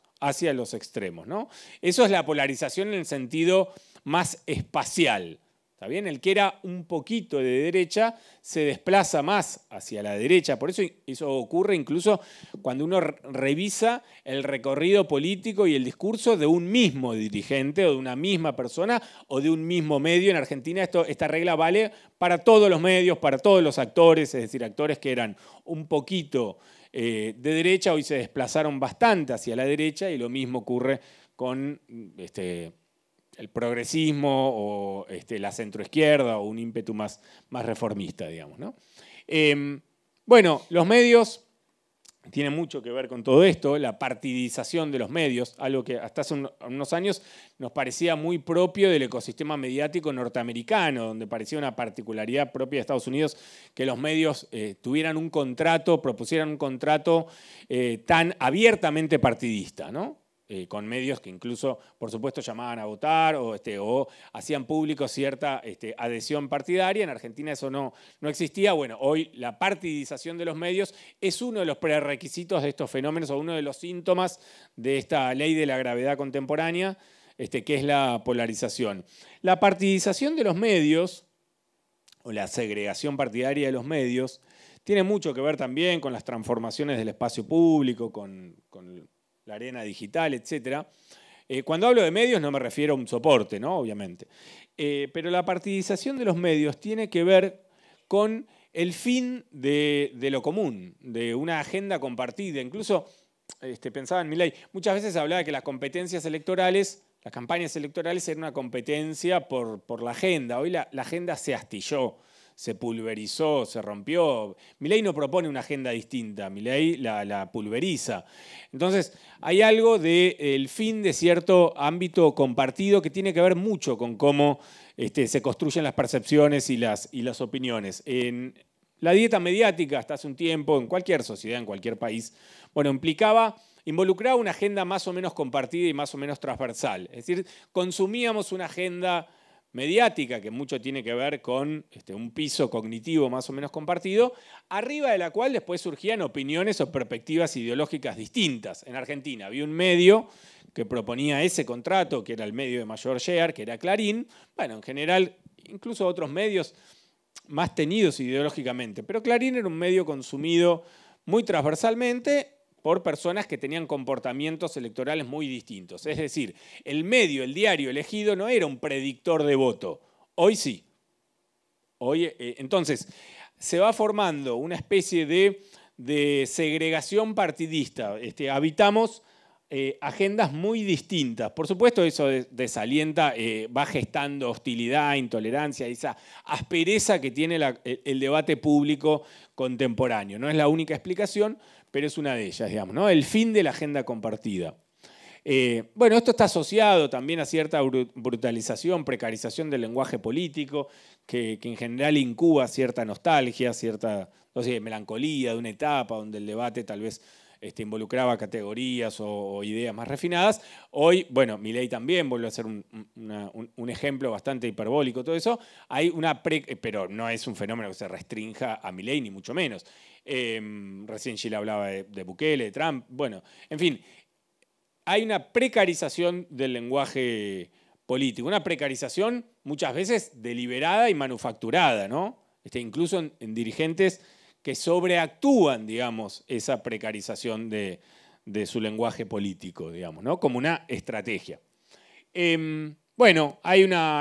¿No? Eso es la polarización en el sentido más espacial. ¿Está bien? El que era un poquito de derecha se desplaza más hacia la derecha. Por eso ocurre incluso cuando uno revisa el recorrido político y el discurso de un mismo dirigente o de una misma persona o de un mismo medio. En Argentina esta regla vale para todos los medios, para todos los actores, es decir, actores que eran un poquito de derecha, hoy se desplazaron bastante hacia la derecha, y lo mismo ocurre con el progresismo o la centroizquierda o un ímpetu más reformista, digamos, ¿no? Bueno, los medios tienen mucho que ver con todo esto, la partidización de los medios, algo que hasta hace unos años nos parecía muy propio del ecosistema mediático norteamericano, donde parecía una particularidad propia de Estados Unidos que los medios tuvieran un contrato, propusieran un contrato tan abiertamente partidista, ¿no? Con medios que incluso, por supuesto, llamaban a votar o hacían público cierta adhesión partidaria. En Argentina eso no existía. Bueno, hoy la partidización de los medios es uno de los prerequisitos de estos fenómenos o uno de los síntomas de esta ley de la gravedad contemporánea, que es la polarización. La partidización de los medios o la segregación partidaria de los medios, tiene mucho que ver también con las transformaciones del espacio público, con la arena digital, etc. Cuando hablo de medios no me refiero a un soporte, ¿no? Obviamente. Pero la partidización de los medios tiene que ver con el fin de lo común, de una agenda compartida. Incluso pensaba en Milei, muchas veces hablaba de que las competencias electorales, las campañas electorales eran una competencia por la agenda. Hoy la agenda se astilló, se pulverizó, se rompió. Milei no propone una agenda distinta, Milei la pulveriza. Entonces, hay algo del fin de cierto ámbito compartido que tiene que ver mucho con cómo se construyen las percepciones y las opiniones. En la dieta mediática, hasta hace un tiempo, en cualquier sociedad, en cualquier país, bueno, involucraba una agenda más o menos compartida y más o menos transversal. Es decir, consumíamos una agenda mediática, que mucho tiene que ver con un piso cognitivo más o menos compartido, arriba de la cual después surgían opiniones o perspectivas ideológicas distintas. En Argentina había un medio que proponía ese contrato, que era el medio de mayor share, que era Clarín. Bueno, en general, incluso otros medios más tenidos ideológicamente, pero Clarín era un medio consumido muy transversalmente por personas que tenían comportamientos electorales muy distintos. Es decir, el medio, el diario elegido no era un predictor de voto. Hoy sí. Hoy, entonces, se va formando una especie de segregación partidista. Habitamos agendas muy distintas. Por supuesto, eso desalienta, va gestando hostilidad, intolerancia, esa aspereza que tiene el debate público contemporáneo. No es la única explicación, pero es una de ellas, digamos, ¿no? El fin de la agenda compartida. Bueno, esto está asociado también a cierta brutalización, precarización del lenguaje político, que en general incuba cierta nostalgia, cierta melancolía de una etapa donde el debate tal vez involucraba categorías o ideas más refinadas. Hoy, bueno, Milei también vuelve a ser un ejemplo bastante hiperbólico, todo eso. Hay pero no es un fenómeno que se restrinja a Milei, ni mucho menos. Recién Gil hablaba de Bukele, de Trump. Bueno, en fin, hay una precarización del lenguaje político, una precarización muchas veces deliberada y manufacturada, ¿no? Incluso en dirigentes que sobreactúan, digamos, esa precarización de su lenguaje político, digamos, ¿no? Como una estrategia. Bueno,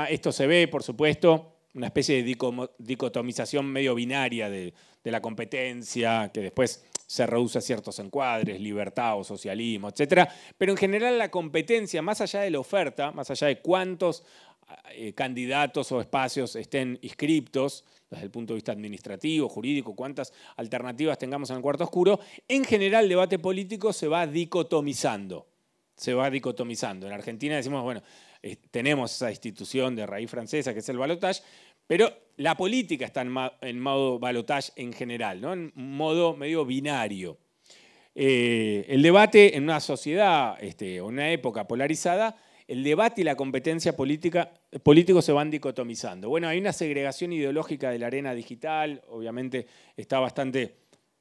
esto se ve, por supuesto, una especie de dicotomización medio binaria de la competencia, que después se reduce a ciertos encuadres, libertad o socialismo, etc. Pero en general la competencia, más allá de la oferta, más allá de cuántos candidatos o espacios estén inscriptos, desde el punto de vista administrativo, jurídico, cuántas alternativas tengamos en el cuarto oscuro, en general el debate político se va dicotomizando. En Argentina decimos, bueno, tenemos esa institución de raíz francesa que es el balotage, pero la política está en modo balotage en general, ¿no? En modo medio binario. El debate en una sociedad o en una época polarizada, el debate y la competencia políticos se van dicotomizando. Bueno, hay una segregación ideológica de la arena digital, obviamente está bastante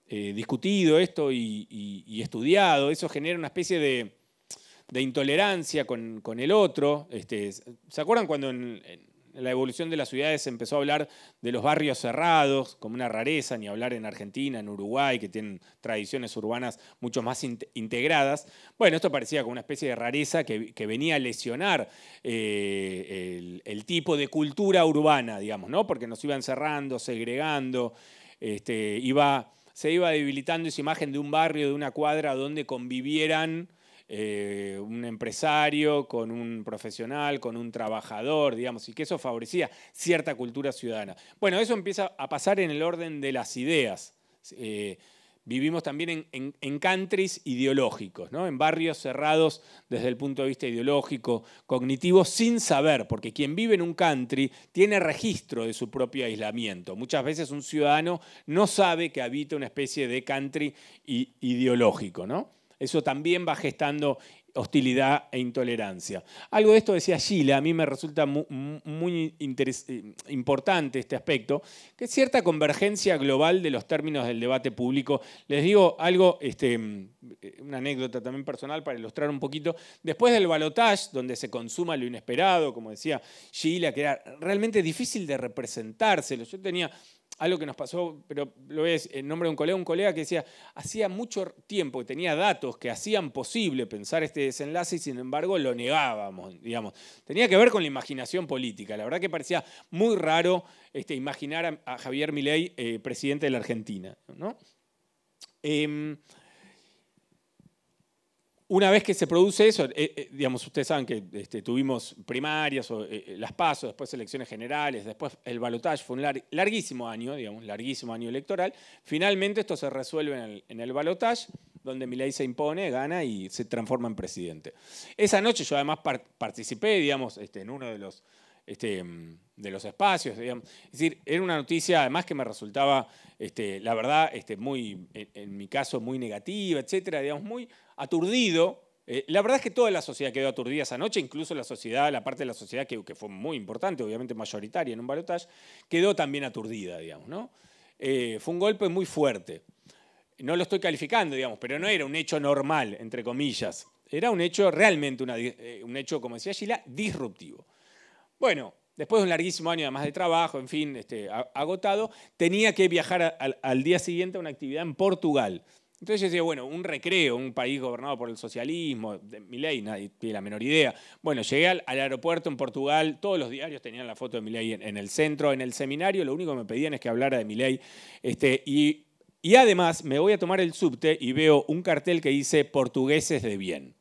discutido esto y estudiado. Eso genera una especie de intolerancia con el otro. ¿Se acuerdan cuando en la evolución de las ciudades se empezó a hablar de los barrios cerrados como una rareza, ni hablar en Argentina, en Uruguay, que tienen tradiciones urbanas mucho más integradas? Bueno, esto parecía como una especie de rareza que venía a lesionar el tipo de cultura urbana, digamos, ¿no? Porque nos iban cerrando, segregando, se iba debilitando esa imagen de un barrio, de una cuadra donde convivieran un empresario con un profesional, con un trabajador, digamos, y que eso favorecía cierta cultura ciudadana. Bueno, eso empieza a pasar en el orden de las ideas. Vivimos también en countries ideológicos, ¿no? En barrios cerrados desde el punto de vista ideológico, cognitivo, sin saber, porque quien vive en un country tiene registro de su propio aislamiento. Muchas veces un ciudadano no sabe que habita una especie de country ideológico, ¿no? Eso también va gestando hostilidad e intolerancia. Algo de esto decía Gila, a mí me resulta muy importante este aspecto, que es cierta convergencia global de los términos del debate público. Les digo algo, una anécdota también personal para ilustrar un poquito. Después del balotaje, donde se consuma lo inesperado, como decía Gila, que era realmente difícil de representárselo. Yo tenía algo que nos pasó, pero lo ves en nombre de un colega que decía, hacía mucho tiempo que tenía datos que hacían posible pensar este desenlace y sin embargo lo negábamos, digamos. Tenía que ver con la imaginación política. La verdad que parecía muy raro imaginar a Javier Milei presidente de la Argentina, ¿no? Una vez que se produce eso, digamos, ustedes saben que tuvimos primarias, las PASO, después elecciones generales, después el balotaje, fue un larguísimo año, digamos, larguísimo año electoral. Finalmente esto se resuelve en el balotaje, donde Milei se impone, gana y se transforma en presidente. Esa noche yo además participé, digamos, en uno de los espacios, digamos. Es decir, era una noticia además que me resultaba, la verdad, muy, en mi caso, muy negativa, etcétera, digamos, muy aturdido. La verdad es que toda la sociedad quedó aturdida esa noche, incluso la parte de la sociedad que fue muy importante, obviamente mayoritaria en un balotaje, quedó también aturdida, digamos, ¿no? Fue un golpe muy fuerte. No lo estoy calificando, digamos, pero no era un hecho normal, entre comillas. Era un hecho realmente, un hecho, como decía Gila, disruptivo. Bueno, después de un larguísimo año además de trabajo, en fin, agotado, tenía que viajar al día siguiente a una actividad en Portugal. Entonces yo decía, bueno, un recreo, un país gobernado por el socialismo, de Milei, nadie tiene la menor idea. Bueno, llegué al aeropuerto en Portugal, todos los diarios tenían la foto de Milei en el centro, en el seminario, lo único que me pedían es que hablara de Milei. Y además me voy a tomar el subte y veo un cartel que dice portugueses de bien.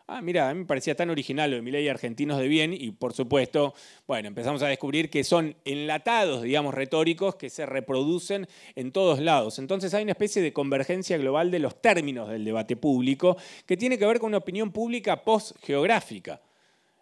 Ah, mira, a mí me parecía tan original lo de Milei, argentinos de bien, y por supuesto, bueno, empezamos a descubrir que son enlatados, digamos, retóricos que se reproducen en todos lados. Entonces hay una especie de convergencia global de los términos del debate público que tiene que ver con una opinión pública post-geográfica.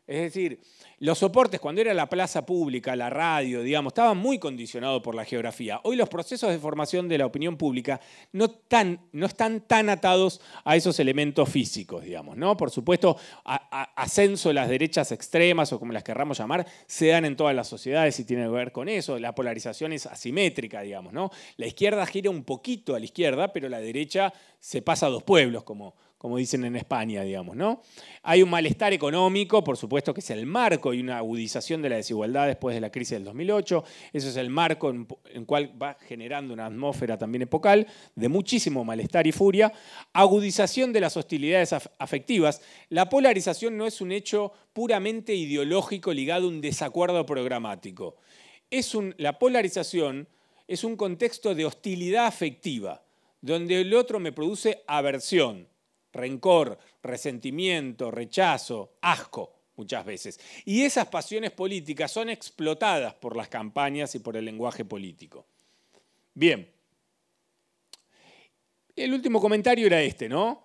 Es decir, los soportes, cuando era la plaza pública, la radio, digamos, estaban muy condicionados por la geografía. Hoy los procesos de formación de la opinión pública no están tan atados a esos elementos físicos, digamos, ¿no? Por supuesto, ascenso de las derechas extremas, o como las querramos llamar, se dan en todas las sociedades y tiene que ver con eso. La polarización es asimétrica, digamos, ¿no? La izquierda gira un poquito a la izquierda, pero la derecha se pasa a dos pueblos, como dicen en España, digamos, ¿no? Hay un malestar económico, por supuesto, que es el marco y una agudización de la desigualdad después de la crisis del 2008. Eso es el marco en el cual va generando una atmósfera también epocal de muchísimo malestar y furia. Agudización de las hostilidades afectivas. La polarización no es un hecho puramente ideológico ligado a un desacuerdo programático. La polarización es un contexto de hostilidad afectiva, donde el otro me produce aversión, rencor, resentimiento, rechazo, asco, muchas veces. Y esas pasiones políticas son explotadas por las campañas y por el lenguaje político. Bien. El último comentario era ¿no?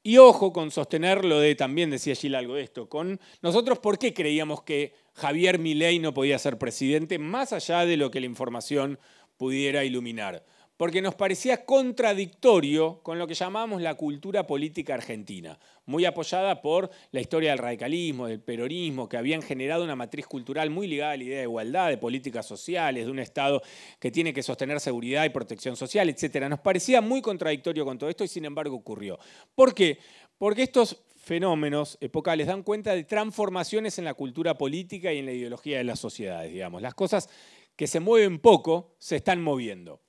Y ojo con sostener lo de, también decía Gila algo de esto, con nosotros por qué creíamos que Javier Milei no podía ser presidente, más allá de lo que la información pudiera iluminar. Porque nos parecía contradictorio con lo que llamamos la cultura política argentina, muy apoyada por la historia del radicalismo, del peronismo, que habían generado una matriz cultural muy ligada a la idea de igualdad, de políticas sociales, de un Estado que tiene que sostener seguridad y protección social, etc. Nos parecía muy contradictorio con todo esto y sin embargo ocurrió. ¿Por qué? Porque estos fenómenos epocales dan cuenta de transformaciones en la cultura política y en la ideología de las sociedades, digamos. Las cosas que se mueven poco se están moviendo.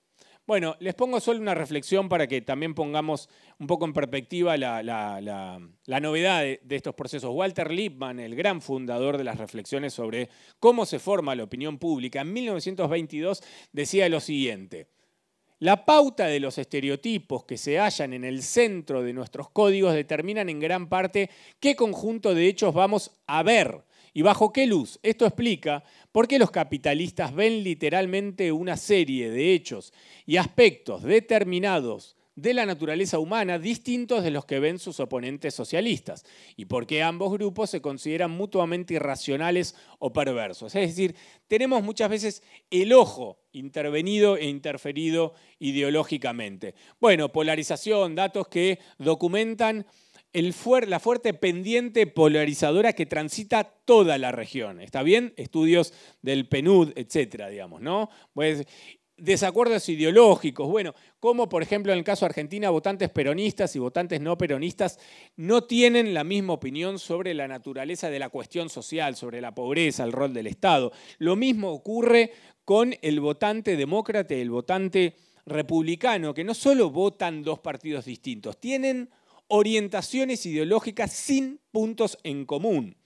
Bueno, les pongo solo una reflexión para que también pongamos un poco en perspectiva la novedad de estos procesos. Walter Lippmann, el gran fundador de las reflexiones sobre cómo se forma la opinión pública, en 1922 decía lo siguiente: la pauta de los estereotipos que se hallan en el centro de nuestros códigos determinan en gran parte qué conjunto de hechos vamos a ver y bajo qué luz. Esto explica por qué los capitalistas ven literalmente una serie de hechos y aspectos determinados de la naturaleza humana distintos de los que ven sus oponentes socialistas y por qué ambos grupos se consideran mutuamente irracionales o perversos. Es decir, tenemos muchas veces el ojo intervenido e interferido ideológicamente. Bueno, polarización, datos que documentan la fuerte pendiente polarizadora que transita toda la región. ¿Está bien? Estudios del PNUD, etcétera, digamos, ¿no? Pues, desacuerdos ideológicos, bueno, como por ejemplo en el caso de Argentina, votantes peronistas y votantes no peronistas no tienen la misma opinión sobre la naturaleza de la cuestión social, sobre la pobreza, el rol del Estado. Lo mismo ocurre con el votante demócrata y el votante republicano, que no solo votan dos partidos distintos, tienen orientaciones ideológicas sin puntos en común.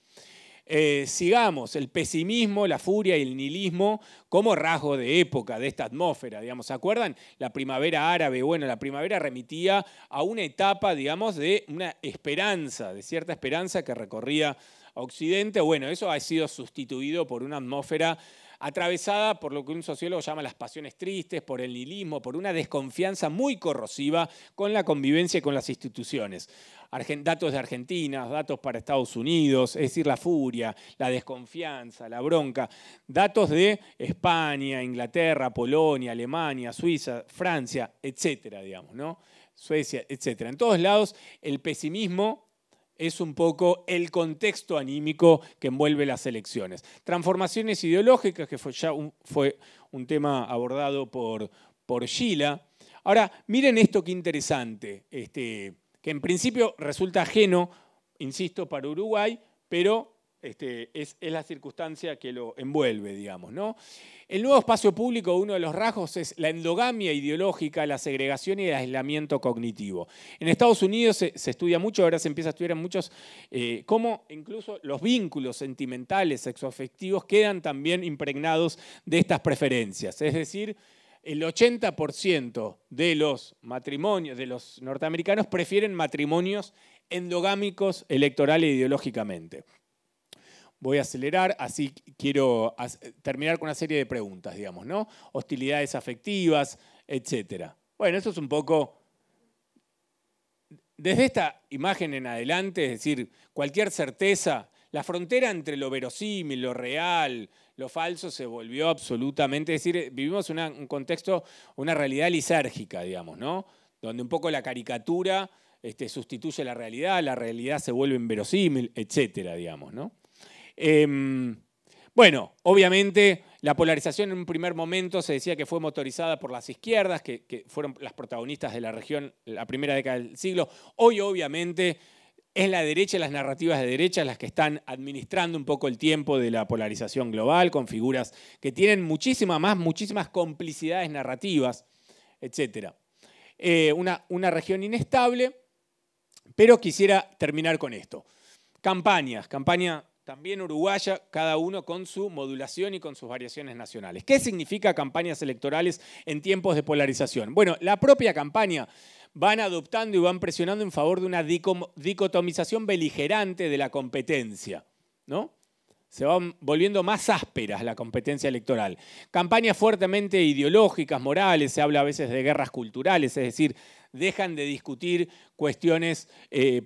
Sigamos, el pesimismo, la furia y el nihilismo como rasgo de época, de esta atmósfera, digamos. ¿Se acuerdan? La primavera árabe, bueno, la primavera remitía a una etapa, digamos, de una esperanza, de cierta esperanza que recorría a Occidente. Bueno, eso ha sido sustituido por una atmósfera atravesada por lo que un sociólogo llama las pasiones tristes, por el nihilismo, por una desconfianza muy corrosiva con la convivencia y con las instituciones. Datos de Argentina, datos para Estados Unidos, es decir, la furia, la desconfianza, la bronca. Datos de España, Inglaterra, Polonia, Alemania, Suiza, Francia, etcétera, digamos, ¿no? Suecia, etcétera. En todos lados el pesimismo es un poco el contexto anímico que envuelve las elecciones. Transformaciones ideológicas, que fue un tema abordado por Gila. Ahora, miren esto qué interesante, que en principio resulta ajeno, insisto, para Uruguay, pero es la circunstancia que lo envuelve, digamos, ¿no? El nuevo espacio público, uno de los rasgos es la endogamia ideológica, la segregación y el aislamiento cognitivo. En Estados Unidos se estudia mucho, ahora se empieza a estudiar en muchos, cómo incluso los vínculos sentimentales, sexoafectivos, quedan también impregnados de estas preferencias. Es decir, el 80% de los matrimonios de los norteamericanos prefieren matrimonios endogámicos electoral e ideológicamente. Voy a acelerar, así quiero terminar con una serie de preguntas, digamos, ¿no? Hostilidades afectivas, etcétera. Bueno, eso es un poco... Desde esta imagen en adelante, es decir, cualquier certeza, la frontera entre lo verosímil, lo real, lo falso se volvió absolutamente... Es decir, vivimos un contexto, una realidad lisérgica, digamos, ¿no? Donde un poco la caricatura sustituye la realidad se vuelve inverosímil, etcétera, digamos, ¿no? Bueno, obviamente la polarización en un primer momento se decía que fue motorizada por las izquierdas, que fueron las protagonistas de la región la primera década del siglo. Hoy, obviamente, es la derecha y las narrativas de derecha las que están administrando un poco el tiempo de la polarización global, con figuras que tienen muchísimas complicidades narrativas, etc. Una región inestable, pero quisiera terminar con esto. Campaña también uruguaya, cada uno con su modulación y con sus variaciones nacionales. ¿Qué significa campañas electorales en tiempos de polarización? Bueno, la propia campaña van adoptando y van presionando en favor de una dicotomización beligerante de la competencia, ¿no? Se van volviendo más ásperas la competencia electoral. Campañas fuertemente ideológicas, morales, se habla a veces de guerras culturales, es decir, dejan de discutir cuestiones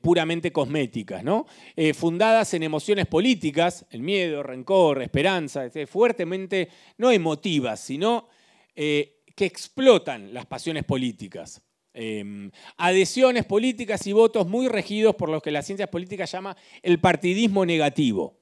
puramente cosméticas, ¿no? Fundadas en emociones políticas, el miedo, rencor, esperanza, fuertemente no emotivas, sino que explotan las pasiones políticas. Adhesiones políticas y votos muy regidos por lo que las ciencias políticas llama el partidismo negativo.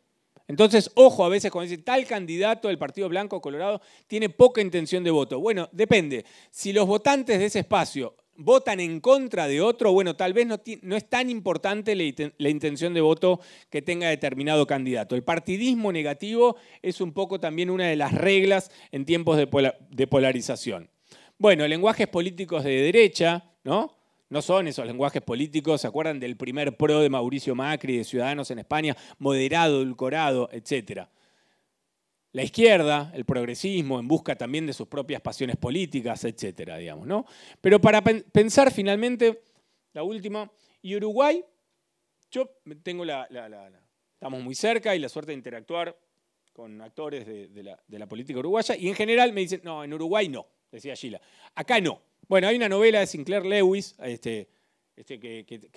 Entonces, ojo a veces cuando dicen tal candidato del Partido Blanco Colorado tiene poca intención de voto. Bueno, depende. Si los votantes de ese espacio votan en contra de otro, bueno, tal vez no es tan importante la intención de voto que tenga determinado candidato. El partidismo negativo es un poco también una de las reglas en tiempos de polarización. Bueno, lenguajes políticos de derecha, ¿no? No son esos lenguajes políticos, ¿se acuerdan del primer PRO de Mauricio Macri, de Ciudadanos en España? Moderado, edulcorado, etc. La izquierda, el progresismo, en busca también de sus propias pasiones políticas, etcétera, digamos, ¿no? Pero para pensar finalmente, la última, y Uruguay, yo tengo estamos muy cerca y la suerte de interactuar con actores de la política uruguaya, y en general me dicen, no, en Uruguay no, decía Gila, acá no. Bueno, hay una novela de Sinclair Lewis que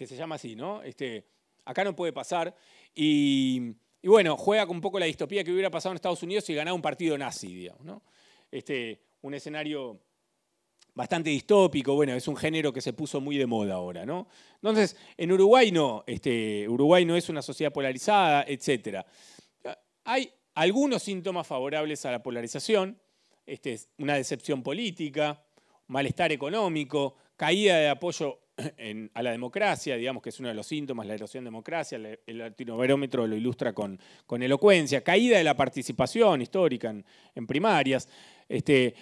se llama así, ¿no? Acá no puede pasar. Y bueno, juega con un poco la distopía que hubiera pasado en Estados Unidos si ganaba un partido nazi, digamos, ¿no? Un escenario bastante distópico. Bueno, es un género que se puso muy de moda ahora, ¿no? Entonces, en Uruguay no. Uruguay no es una sociedad polarizada, etc. Hay algunos síntomas favorables a la polarización. Una decepción política, malestar económico, caída de apoyo a la democracia, digamos que es uno de los síntomas, la erosión de democracia, el latinobarómetro lo ilustra con elocuencia, caída de la participación histórica en primarias,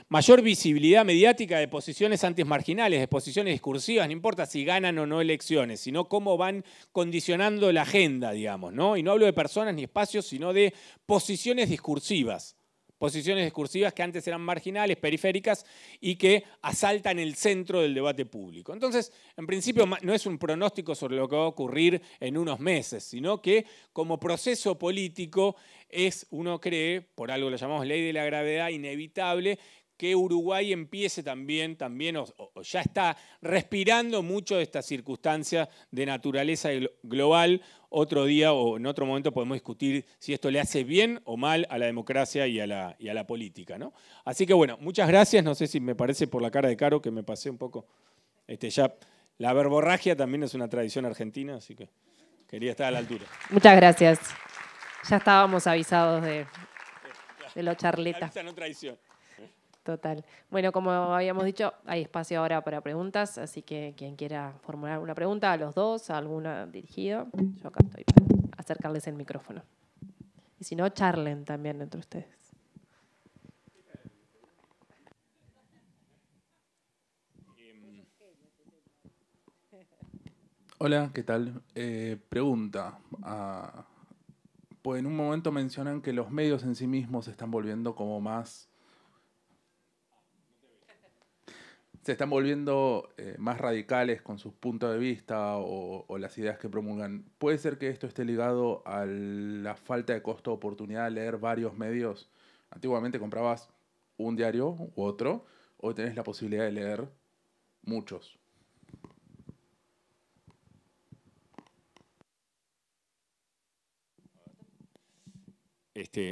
mayor visibilidad mediática de posiciones antes marginales, de posiciones discursivas, no importa si ganan o no elecciones, sino cómo van condicionando la agenda, digamos, ¿no? Y no hablo de personas ni espacios, sino de posiciones discursivas. Posiciones discursivas que antes eran marginales, periféricas y que asaltan el centro del debate público. Entonces, en principio no es un pronóstico sobre lo que va a ocurrir en unos meses, sino que como proceso político es, uno cree, por algo lo llamamos ley de la gravedad, inevitable que Uruguay empiece también o ya está respirando mucho de esta circunstancia de naturaleza global. Otro día o en otro momento podemos discutir si esto le hace bien o mal a la democracia y a la política, ¿no? Así que bueno, muchas gracias. No sé si me parece por la cara de Caro que me pasé un poco. Ya la verborragia también es una tradición argentina, así que quería estar a la altura. Muchas gracias. Ya estábamos avisados de lo charleta. Avisa no traición. Total. Bueno, como habíamos dicho, hay espacio ahora para preguntas, así que quien quiera formular una pregunta, a los dos, a alguna dirigida, yo acá estoy para acercarles el micrófono. Y si no, charlen también entre ustedes. Hola, ¿qué tal? Pregunta. Pues en un momento mencionan que los medios en sí mismos se están volviendo como más... Se están volviendo más radicales con sus puntos de vista o las ideas que promulgan. ¿Puede ser que esto esté ligado a la falta de costo de oportunidad de leer varios medios? Antiguamente comprabas un diario u otro, hoy tenés la posibilidad de leer muchos.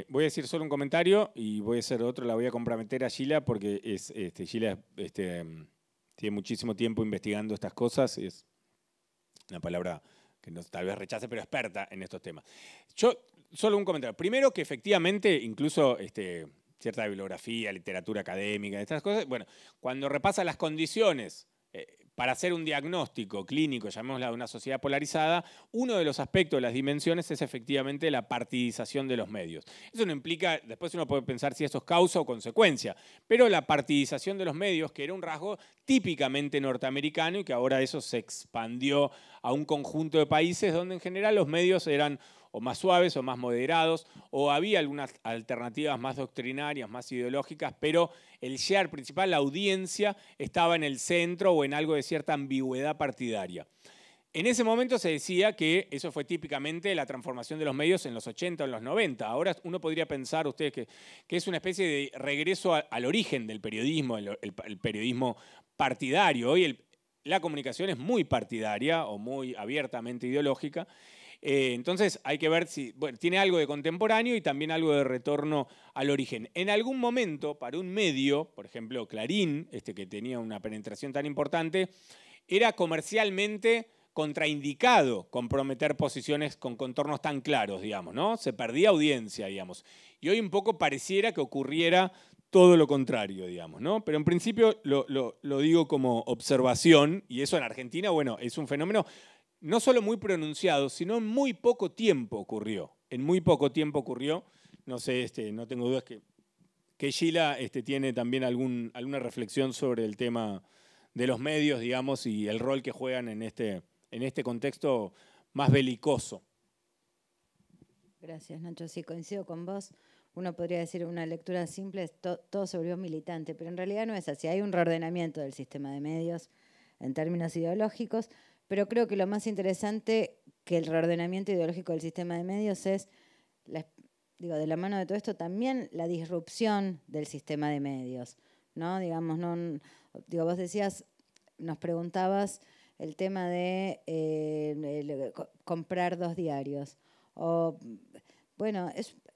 Voy a decir solo un comentario y voy a hacer otro, la voy a comprometer a Gila porque Gila tiene muchísimo tiempo investigando estas cosas, es una palabra que tal vez rechace, pero experta en estos temas. Yo, solo un comentario. Primero que efectivamente, incluso cierta bibliografía, literatura académica, estas cosas, bueno, cuando repasa las condiciones para hacer un diagnóstico clínico, llamémosla de una sociedad polarizada, uno de los aspectos de las dimensiones es efectivamente la partidización de los medios. Eso no implica, después uno puede pensar si eso es causa o consecuencia, pero la partidización de los medios, que era un rasgo típicamente norteamericano y que ahora eso se expandió a un conjunto de países donde en general los medios eran o más suaves o más moderados, o había algunas alternativas más doctrinarias, más ideológicas, pero el share principal, la audiencia, estaba en el centro o en algo de cierta ambigüedad partidaria. En ese momento se decía que eso fue típicamente la transformación de los medios en los 80 o en los 90. Ahora uno podría pensar, ustedes, que es una especie de regreso al origen del periodismo, el periodismo partidario. Hoy la comunicación es muy partidaria o muy abiertamente ideológica. Entonces hay que ver si tiene algo de contemporáneo y también algo de retorno al origen. En algún momento, para un medio, por ejemplo Clarín, que tenía una penetración tan importante, era comercialmente contraindicado comprometer posiciones con contornos tan claros, digamos, ¿no? Se perdía audiencia, digamos. Y hoy un poco pareciera que ocurriera todo lo contrario, digamos, ¿no? Pero en principio lo digo como observación, y eso en Argentina, bueno, es un fenómeno no solo muy pronunciado, sino en muy poco tiempo ocurrió. En muy poco tiempo ocurrió. No sé, no tengo dudas que Gila tiene también alguna reflexión sobre el tema de los medios, digamos, y el rol que juegan en este contexto más belicoso. Gracias, Nacho. Sí, coincido con vos. Uno podría decir una lectura simple, todo se volvió militante, pero en realidad no es así. Hay un reordenamiento del sistema de medios en términos ideológicos, pero creo que lo más interesante que el reordenamiento ideológico del sistema de medios es, de la mano de todo esto, también la disrupción del sistema de medios, ¿no? Digamos, vos decías, nos preguntabas el tema de comprar 2 diarios. Bueno,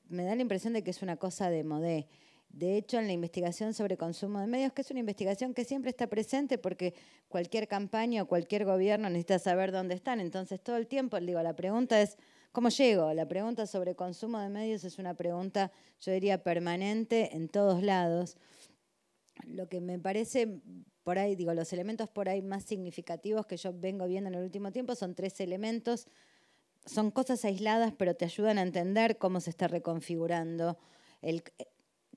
me da la impresión de que es una cosa de modé. De hecho, en la investigación sobre consumo de medios, que es una investigación que siempre está presente porque cualquier campaña o cualquier gobierno necesita saber dónde están. Entonces, todo el tiempo, digo, la pregunta es, ¿cómo llego? La pregunta sobre consumo de medios es una pregunta, yo diría, permanente en todos lados. Lo que me parece, por ahí, digo, los elementos por ahí más significativos que yo vengo viendo en el último tiempo son 3 elementos. Son cosas aisladas, pero te ayudan a entender cómo se está reconfigurando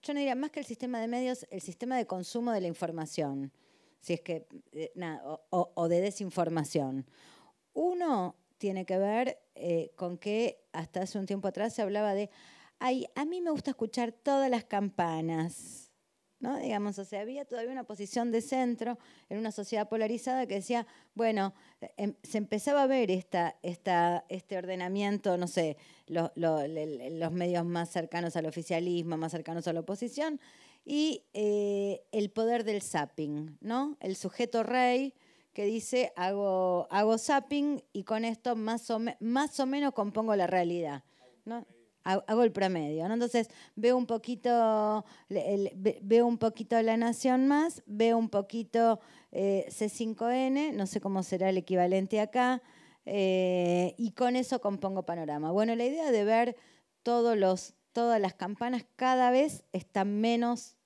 yo no diría más que el sistema de medios, el sistema de consumo de la información, si es que, o de desinformación. Uno tiene que ver con que hasta hace un tiempo atrás se hablaba de, ay, a mí me gusta escuchar todas las campanas, ¿no? Digamos, o sea, había todavía una posición de centro en una sociedad polarizada que decía, bueno, se empezaba a ver este ordenamiento, no sé, los medios más cercanos al oficialismo, más cercanos a la oposición, y el poder del zapping, ¿no? El sujeto rey que dice, hago zapping y con esto más o menos compongo la realidad, ¿no? Hago el promedio, ¿no? Entonces veo un poquito La Nación Más, veo un poquito C5N, no sé cómo será el equivalente acá, y con eso compongo panorama. Bueno, la idea de ver todas las campanas cada vez está más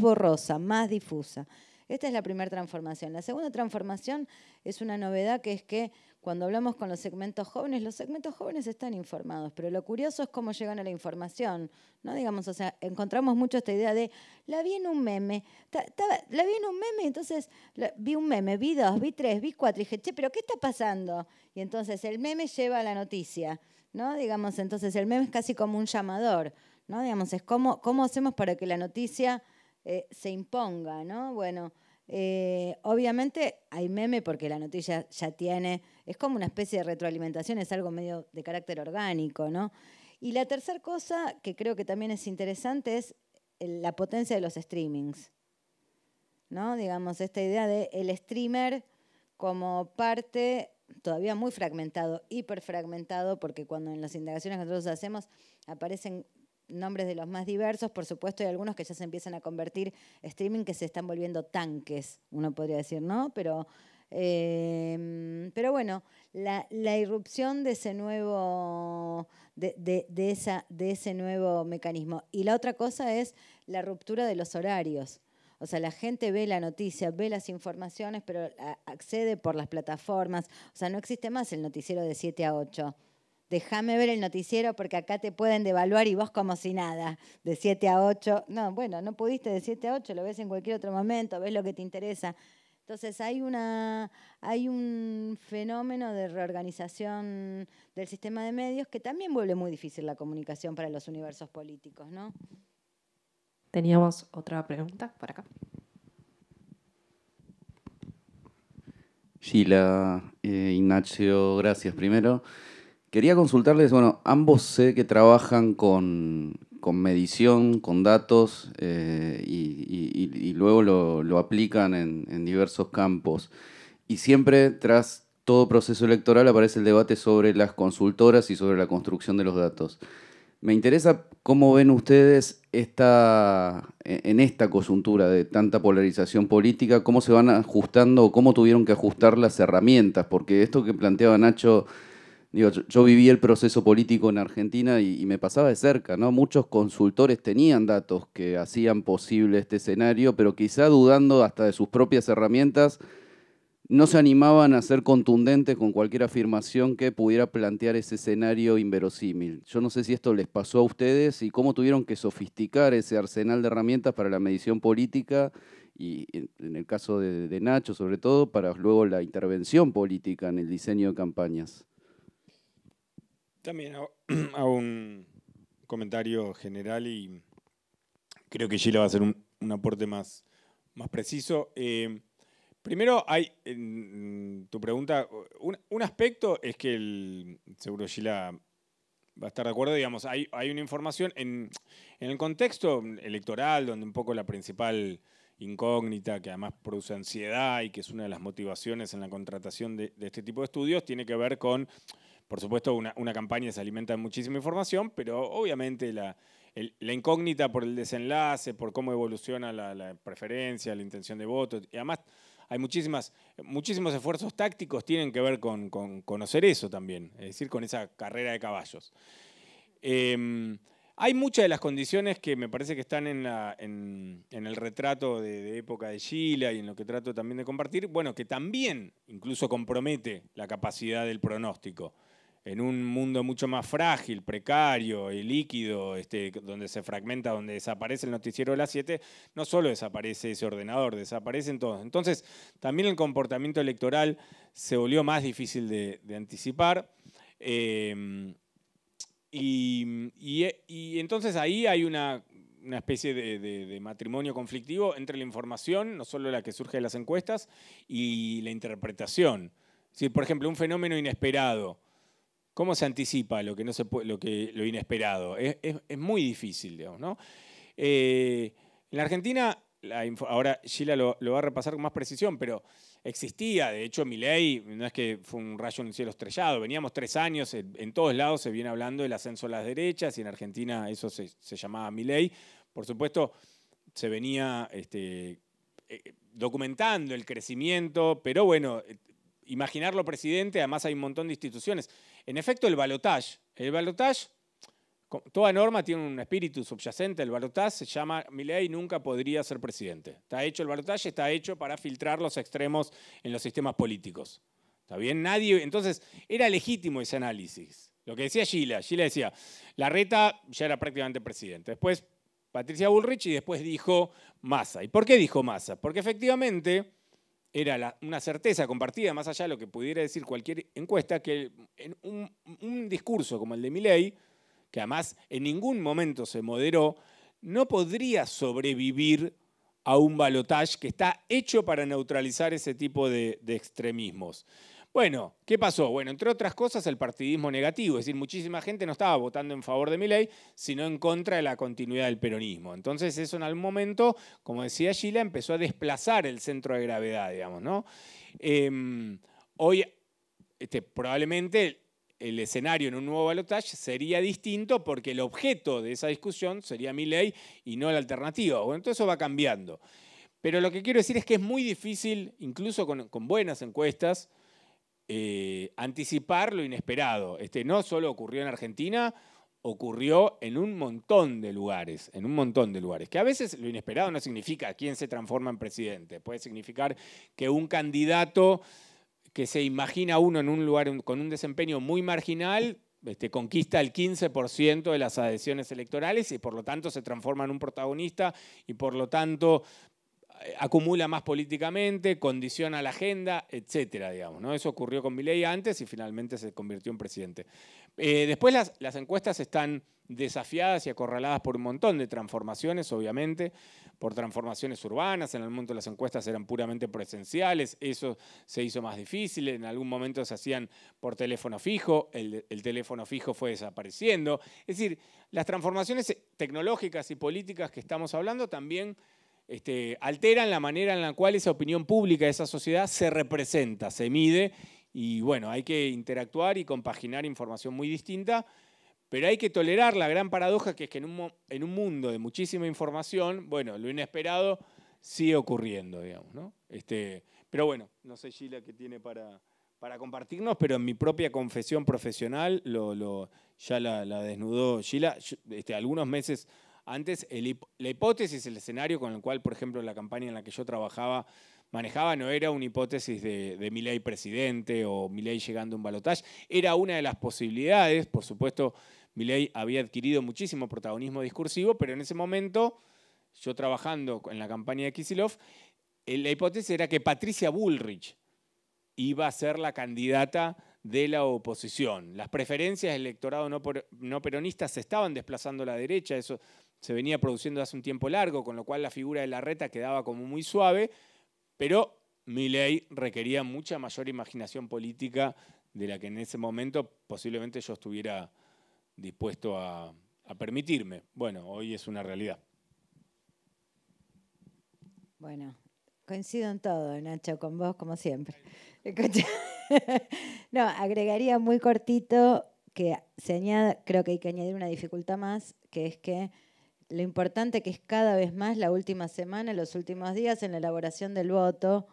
borrosa, más difusa. Esta es la primera transformación. La segunda transformación es una novedad, que es que cuando hablamos con los segmentos jóvenes están informados, pero lo curioso es cómo llegan a la información, ¿no? Digamos, o sea, encontramos mucho esta idea de, la vi en un meme, y entonces vi un meme, vi 2, vi 3, vi 4, y dije, che, ¿pero qué está pasando? Y entonces el meme lleva a la noticia, ¿no? Digamos, entonces el meme es casi como un llamador, ¿no? Digamos, es cómo hacemos para que la noticia se imponga, ¿no? Bueno, obviamente hay meme porque la noticia ya tiene, es como una especie de retroalimentación, es algo medio de carácter orgánico, ¿no? Y la tercera cosa que creo que también es interesante es la potencia de los streamings, ¿no? Digamos, esta idea de el streamer como parte todavía muy fragmentado, hiperfragmentado, porque cuando en las indagaciones que nosotros hacemos aparecen nombres de los más diversos, por supuesto hay algunos que ya se empiezan a convertir streaming, que se están volviendo tanques, uno podría decir, ¿no? Pero bueno, la irrupción de ese nuevo, de ese nuevo mecanismo. Y la otra cosa es la ruptura de los horarios. O sea, la gente ve la noticia, ve las informaciones, pero accede por las plataformas. O sea, no existe más el noticiero de 7 a 8. Déjame ver el noticiero porque acá te pueden devaluar y vos como si nada, de 7 a 8. No, bueno, no pudiste de 7 a 8, lo ves en cualquier otro momento, ves lo que te interesa. Entonces hay un fenómeno de reorganización del sistema de medios que también vuelve muy difícil la comunicación para los universos políticos, ¿no? Teníamos otra pregunta por acá. Gila, Ignacio, gracias primero. Quería consultarles, bueno, ambos sé que trabajan con medición, con datos, y luego lo aplican en diversos campos. Y siempre tras todo proceso electoral aparece el debate sobre las consultoras y sobre la construcción de los datos. Me interesa cómo ven ustedes en esta coyuntura de tanta polarización política, cómo se van ajustando o cómo tuvieron que ajustar las herramientas, porque esto que planteaba Nacho, digo, yo viví el proceso político en Argentina y me pasaba de cerca, ¿no? Muchos consultores tenían datos que hacían posible este escenario, pero quizá dudando hasta de sus propias herramientas, no se animaban a ser contundentes con cualquier afirmación que pudiera plantear ese escenario inverosímil. Yo no sé si esto les pasó a ustedes y cómo tuvieron que sofisticar ese arsenal de herramientas para la medición política y, en el caso de Nacho, sobre todo, para luego la intervención política en el diseño de campañas. También hago un comentario general y creo que Gila va a hacer un aporte más preciso. Primero, hay en tu pregunta, un aspecto es que seguro Gila va a estar de acuerdo, digamos, hay una información en el contexto electoral, donde un poco la principal incógnita, que además produce ansiedad y que es una de las motivaciones en la contratación de este tipo de estudios, tiene que ver con, por supuesto, una campaña se alimenta de muchísima información, pero obviamente la incógnita por el desenlace, por cómo evoluciona la preferencia, la intención de voto. Y además hay muchísimos esfuerzos tácticos tienen que ver con conocer eso también, es decir, con esa carrera de caballos. Hay muchas de las condiciones que me parece que están en el retrato de época de Gila y en lo que trato también de compartir, bueno, que también incluso compromete la capacidad del pronóstico. En un mundo mucho más frágil, precario y líquido, donde se fragmenta, donde desaparece el noticiero de las 7, no solo desaparece ese ordenador, desaparecen todos. Entonces, también el comportamiento electoral se volvió más difícil de anticipar. Y entonces ahí hay una especie de matrimonio conflictivo entre la información, no solo la que surge de las encuestas, y la interpretación. Es decir, por ejemplo, un fenómeno inesperado. ¿Cómo se anticipa lo inesperado? Es muy difícil, digamos, ¿no? En la Argentina, ahora Gila lo va a repasar con más precisión, pero existía, de hecho, Milei, no es que fue un rayo en el cielo estrellado, veníamos 3 años, en todos lados se viene hablando del ascenso a las derechas, y en Argentina eso se llamaba Milei. Por supuesto, se venía documentando el crecimiento, pero bueno, imaginarlo presidente, además hay un montón de instituciones. En efecto, el balotaje, toda norma tiene un espíritu subyacente. El balotaje se llama Milei nunca podría ser presidente. Está hecho el balotaje, está hecho para filtrar los extremos en los sistemas políticos. ¿Está bien? Entonces, era legítimo ese análisis. Lo que decía Gila decía, Larreta ya era prácticamente presidente. Después Patricia Bullrich y después dijo Massa. ¿Y por qué dijo Massa? Porque efectivamente era una certeza compartida, más allá de lo que pudiera decir cualquier encuesta, que en un discurso como el de Milei, que además en ningún momento se moderó, no podría sobrevivir a un balotaje que está hecho para neutralizar ese tipo de extremismos. Bueno, ¿qué pasó? Bueno, entre otras cosas, el partidismo negativo, es decir, muchísima gente no estaba votando en favor de Milei, sino en contra de la continuidad del peronismo. Entonces eso en algún momento, como decía Gila, empezó a desplazar el centro de gravedad, digamos, ¿no? Hoy, probablemente el escenario en un nuevo balotaje sería distinto porque el objeto de esa discusión sería Milei y no la alternativa. Bueno, entonces eso va cambiando. Pero lo que quiero decir es que es muy difícil, incluso con buenas encuestas, anticipar lo inesperado. No solo ocurrió en Argentina, ocurrió en un montón de lugares, que a veces lo inesperado no significa quién se transforma en presidente, puede significar que un candidato que se imagina uno en un lugar con un desempeño muy marginal, conquista el 15% de las adhesiones electorales y por lo tanto se transforma en un protagonista y por lo tanto acumula más políticamente, condiciona la agenda, etcétera, digamos, ¿no? Eso ocurrió con Milei antes y finalmente se convirtió en presidente. Después las encuestas están desafiadas y acorraladas por un montón de transformaciones, obviamente, por transformaciones urbanas. En el momento las encuestas eran puramente presenciales, eso se hizo más difícil, en algún momento se hacían por teléfono fijo, el teléfono fijo fue desapareciendo. Es decir, las transformaciones tecnológicas y políticas que estamos hablando también alteran la manera en la cual esa opinión pública de esa sociedad se representa, se mide, y bueno, hay que interactuar y compaginar información muy distinta, pero hay que tolerar la gran paradoja que es que en un mundo de muchísima información, bueno, lo inesperado sigue ocurriendo, digamos, ¿no? Pero bueno, no sé, Gila, qué tiene para compartirnos, pero en mi propia confesión profesional ya la desnudó Gila. Algunos meses antes, la hipótesis, el escenario con el cual, por ejemplo, la campaña en la que yo trabajaba manejaba no era una hipótesis de Milei presidente o Milei llegando a un balotaje, era una de las posibilidades. Por supuesto, Milei había adquirido muchísimo protagonismo discursivo, pero en ese momento, yo trabajando en la campaña de Kicillof, la hipótesis era que Patricia Bullrich iba a ser la candidata de la oposición. Las preferencias del electorado no peronista se estaban desplazando a la derecha, eso se venía produciendo hace un tiempo largo, con lo cual la figura de Larreta quedaba como muy suave, pero Milei requería mucha mayor imaginación política de la que en ese momento posiblemente yo estuviera dispuesto a permitirme. Bueno, hoy es una realidad. Bueno, coincido en todo, Nacho, con vos como siempre. No, agregaría muy cortito que creo que hay que añadir una dificultad más, que es que lo importante que es cada vez más la última semana, los últimos días en la elaboración del voto,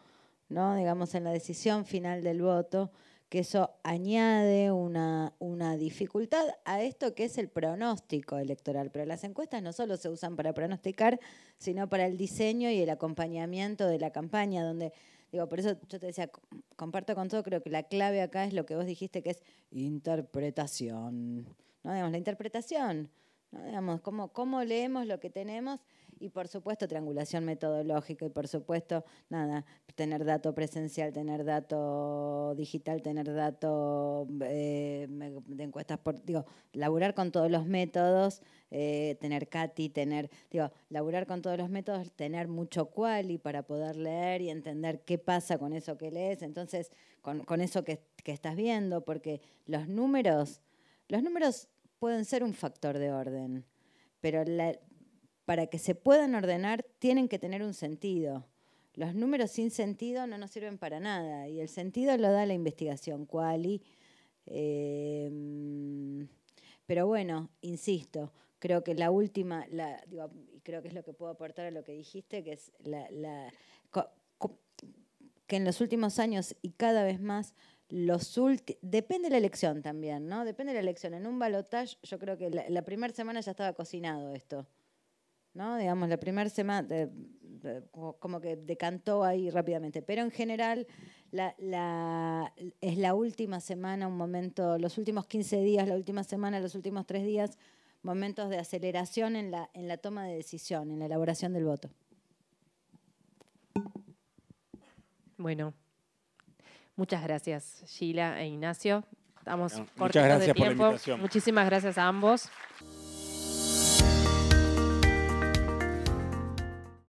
¿no? Digamos, en la decisión final del voto, que eso añade una dificultad a esto que es el pronóstico electoral. Pero las encuestas no solo se usan para pronosticar, sino para el diseño y el acompañamiento de la campaña, donde, digo, por eso yo te decía, comparto con todo, creo que la clave acá es lo que vos dijiste, que es interpretación, ¿no? Digamos, la interpretación, ¿no? Digamos, cómo leemos lo que tenemos y, por supuesto, triangulación metodológica y, por supuesto, nada, tener dato presencial, tener dato digital, tener dato de encuestas, laburar con todos los métodos, tener CATI, laburar con todos los métodos, tener mucho quali para poder leer y entender qué pasa con eso que lees, entonces, con eso que estás viendo, porque los números pueden ser un factor de orden, pero para que se puedan ordenar tienen que tener un sentido. Los números sin sentido no nos sirven para nada y el sentido lo da la investigación quali. Pero bueno, insisto, creo que la última, y creo que es lo que puedo aportar a lo que dijiste, que es que en los últimos años y cada vez más depende de la elección también, ¿no? Depende de la elección. En un balotaje, yo creo que la primera semana ya estaba cocinado esto, ¿no? Digamos, la primera semana como que decantó ahí rápidamente. Pero en general es la última semana un momento, los últimos 15 días, la última semana, los últimos 3 días, momentos de aceleración en la toma de decisión, en la elaboración del voto. Bueno, muchas gracias, Sheila e Ignacio. Estamos cortos muchas gracias de por la tiempo. invitación. Muchísimas gracias a ambos.